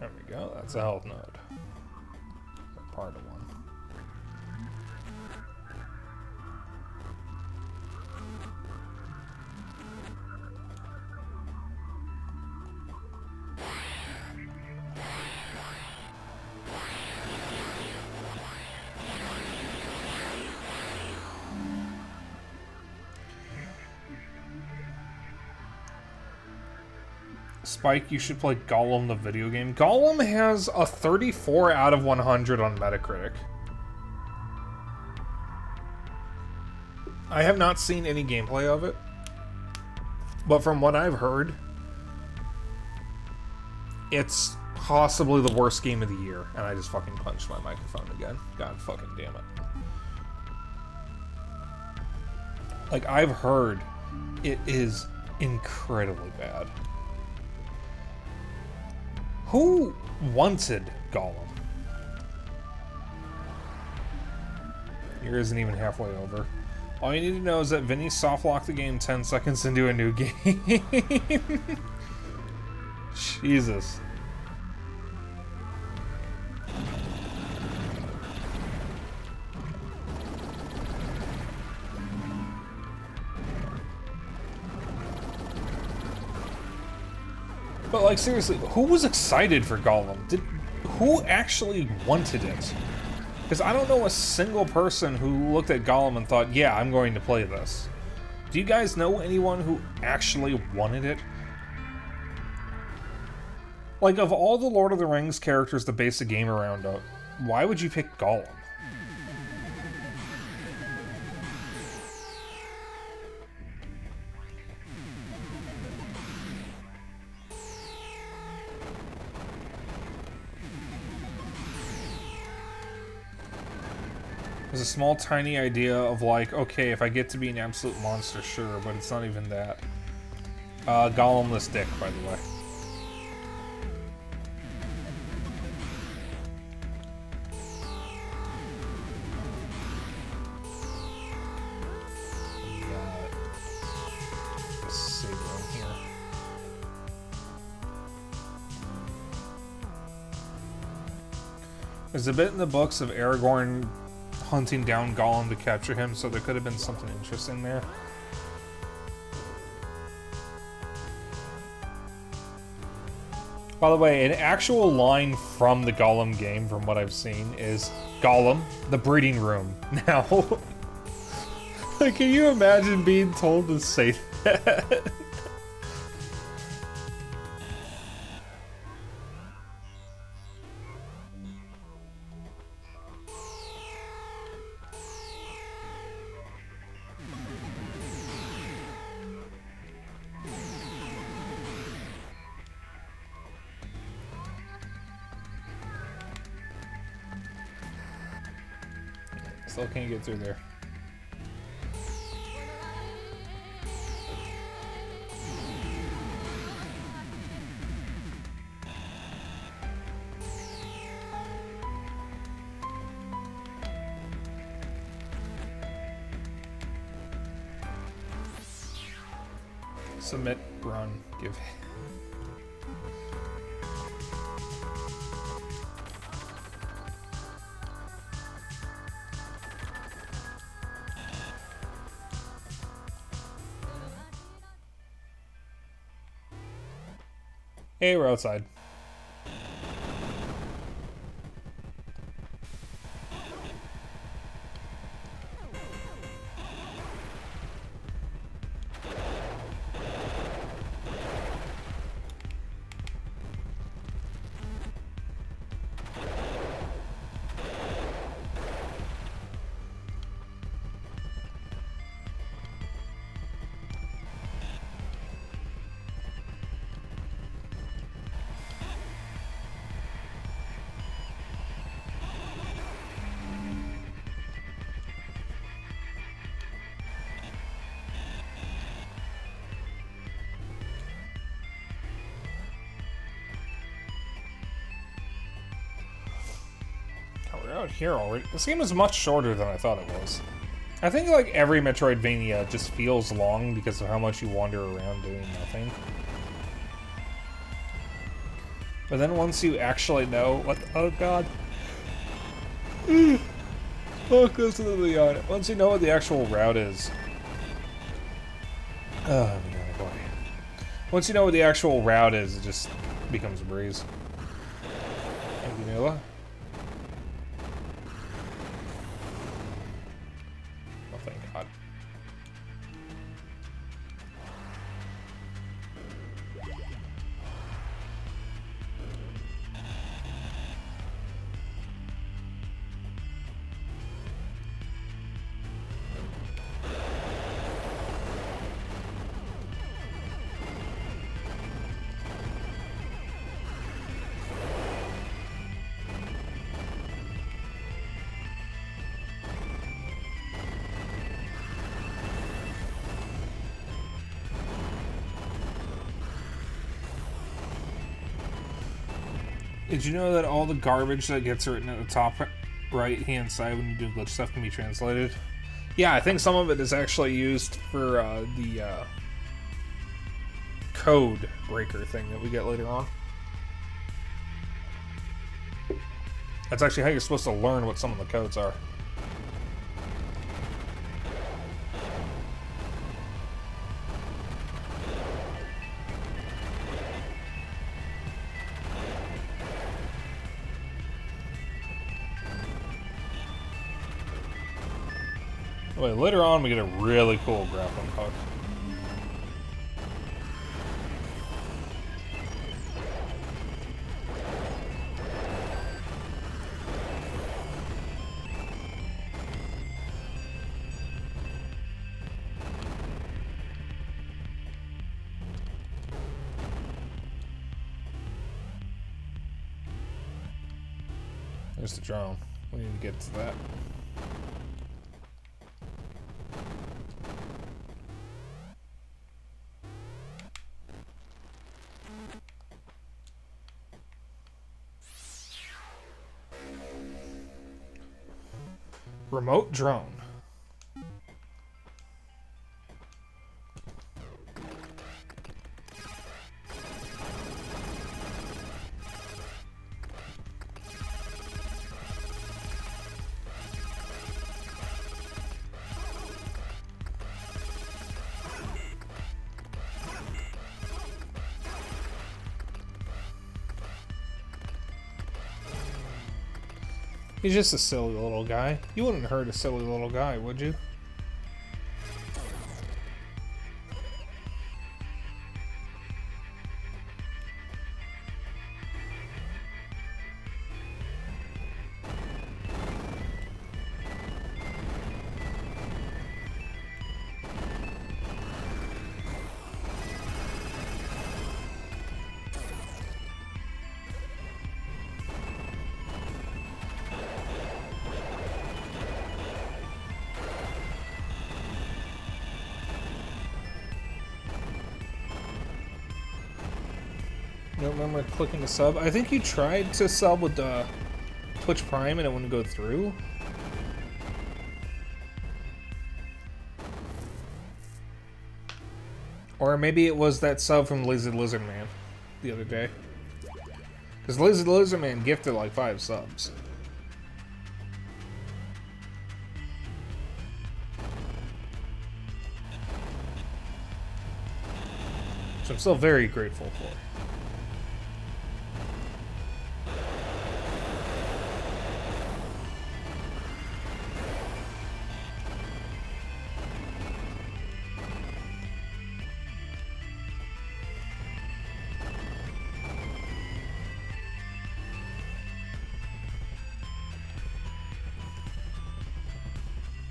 S3: There we go, that's a health node. Part of one. Spike, you should play Gollum the video game. Gollum has a 34 out of 100 on Metacritic. I have not seen any gameplay of it, but from what I've heard, it's possibly the worst game of the year. And I just fucking punched my microphone again. God fucking damn it. Like, I've heard it is incredibly bad. Who wanted Gollum? Year isn't even halfway over. All you need to know is that Vinny softlocked the game 10 seconds into a new game. Jesus. But like seriously, who was excited for Gollum? Who actually wanted it? Because I don't know a single person who looked at Gollum and thought, yeah, I'm going to play this. Do you guys know anyone who actually wanted it? Like, of all the Lord of the Rings characters to base a game around, why would you pick Gollum? There's a small, tiny idea of like, okay, if I get to be an absolute monster, sure, but it's not even that. Gollumless dick, by the way. There's a bit in the books of Aragorn hunting down Gollum to capture him, so there could have been something interesting there. By the way, an actual line from the Gollum game, from what I've seen, is Gollum, the breeding room. Now, can you imagine being told to say that? Still can't get through there. Submit, run, give. Hey, we're outside. We're out here already. This game is much shorter than I thought it was. I think like every Metroidvania just feels long because of how much you wander around doing nothing. But then once you actually know what the, oh god. Oh, close to the yawn. Once you know what the actual route is. Oh my god, boy. Once you know what the actual route is, it just becomes a breeze. Thank you, Nila. Oh, thank God. Did you know that all the garbage that gets written at the top right-hand side when you do glitch stuff can be translated? Yeah, I think some of it is actually used for the code breaker thing that we get later on. That's actually how you're supposed to learn what some of the codes are. Wait, later on we get a really cool grappling hook. There's the drone. We need to get to that. Remote drone. He's just a silly little guy. You wouldn't hurt a silly little guy, would you? You don't remember clicking to sub? I think you tried to sub with the Twitch Prime and it wouldn't go through. Or maybe it was that sub from Lazy Lizard Man the other day. Because Lazy Lizard Man gifted like 5 subs. Which I'm still very grateful for.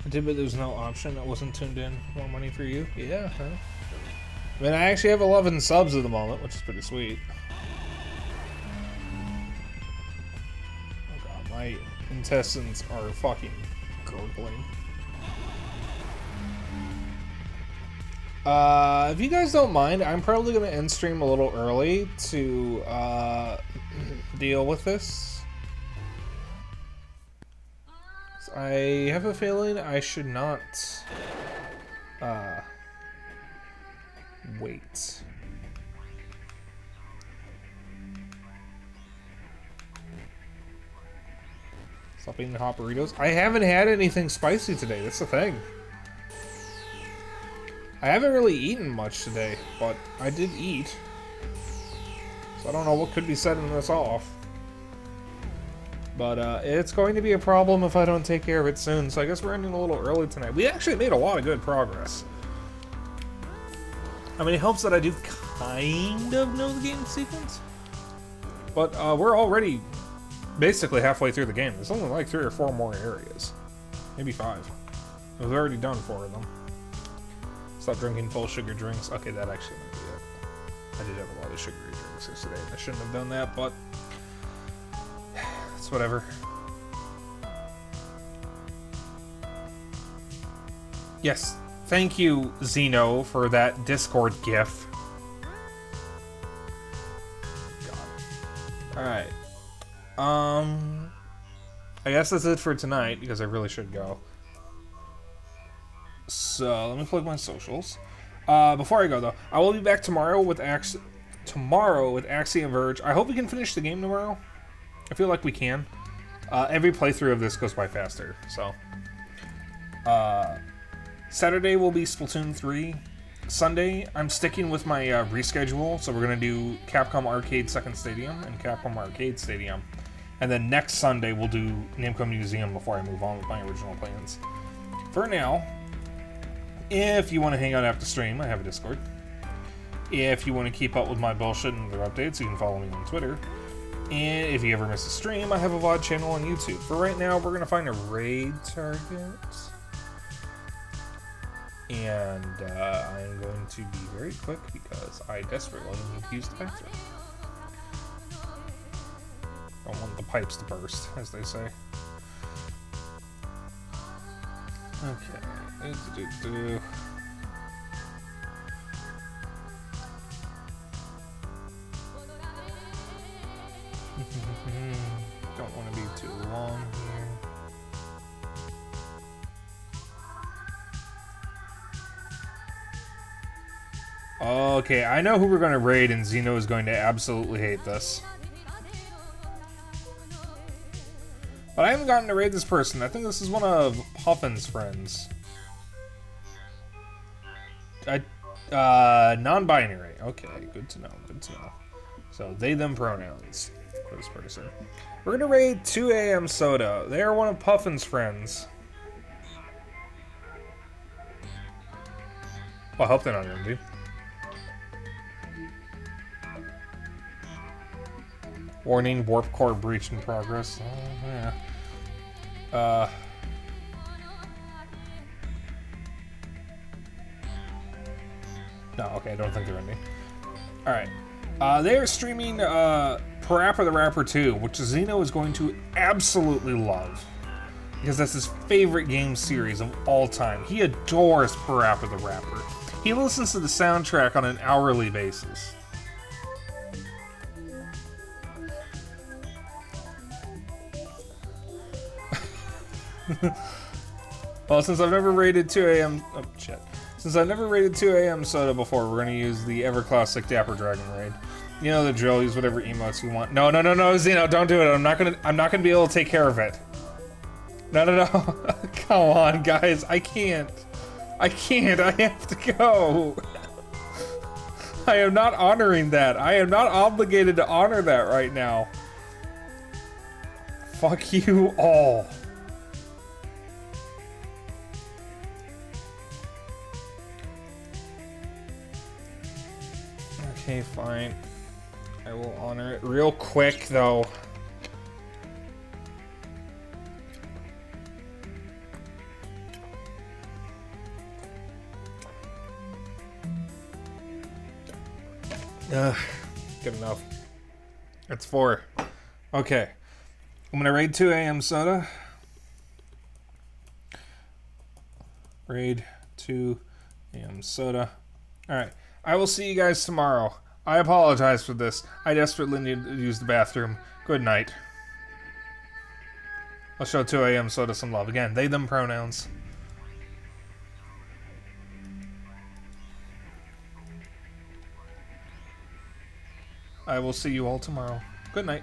S3: I did, but there was no option that wasn't tuned in. More money for you? Yeah, huh? I mean, I actually have 11 subs at the moment, which is pretty sweet. Oh god, my intestines are fucking gurgling. If you guys don't mind, I'm probably going to end stream a little early to deal with this. I have a feeling I should not wait. Stop eating hot burritos. I haven't had anything spicy today, that's the thing. I haven't really eaten much today, but I did eat. So I don't know what could be setting this off. But it's going to be a problem if I don't take care of it soon, so I guess we're ending a little early tonight. We actually made a lot of good progress. I mean, it helps that I do kind of know the game sequence. But we're already basically halfway through the game. There's only like 3 or 4 more areas. Maybe 5. We've already done 4 of them. Stop drinking full sugar drinks. Okay, that actually might be it. I did have a lot of sugary drinks yesterday, and I shouldn't have done that, but it's whatever. Yes, thank you, Zeno, for that Discord gif. God. Alright. I guess that's it for tonight, because I really should go. So, let me plug my socials. Before I go, though, I will be back tomorrow with Axiom Verge. I hope we can finish the game tomorrow. I feel like we can. Every playthrough of this goes by faster, so. Saturday will be Splatoon 3. Sunday, I'm sticking with my reschedule, so we're going to do Capcom Arcade Second Stadium and Capcom Arcade Stadium. And then next Sunday, we'll do Namco Museum before I move on with my original plans. For now, If you want to hang out after stream, I have a Discord. If you want to keep up with my bullshit and other updates, you can follow me on Twitter. And if you ever miss a stream, I have a VOD channel on YouTube. For right now, we're going to find a raid target. And I'm going to be very quick because I desperately need to use the bathroom. I don't want the pipes to burst, as they say. Okay. Don't want to be too long here. Okay, I know who we're going to raid, and Xeno is going to absolutely hate this. But I haven't gotten to raid this person. I think this is one of Puffin's friends. Non-binary. Okay, good to know, good to know. So, they, them pronouns for this person. We're going to raid 2 AM Soda. They are one of Puffin's friends. Well, I hope they're not indie. Warning, warp core breach in progress. Oh, yeah. No, okay, I don't think they're indie. Alright. They are streaming Parappa the Rapper 2, which Xeno is going to absolutely love. Because that's his favorite game series of all time. He adores Parappa the Rapper. He listens to the soundtrack on an hourly basis. Well, since I've never rated 2 AM... Oh, shit. Since I've never rated 2 AM Soda before, we're going to use the ever-classic Dapper Dragon raid. You know the drill, use whatever emotes you want. No, Xeno, don't do it. I'm not gonna be able to take care of it. No. Come on, guys. I can't. I have to go. I am not honoring that. I am not obligated to honor that right now. Fuck you all. Okay, fine. I will honor it real quick, though. Good enough. It's 4. Okay. I'm gonna raid 2 AM Soda. Raid 2 AM Soda. Alright. I will see you guys tomorrow. I apologize for this. I desperately need to use the bathroom. Good night. I'll show 2 AM Soda some love. Again, they, them pronouns. I will see you all tomorrow. Good night.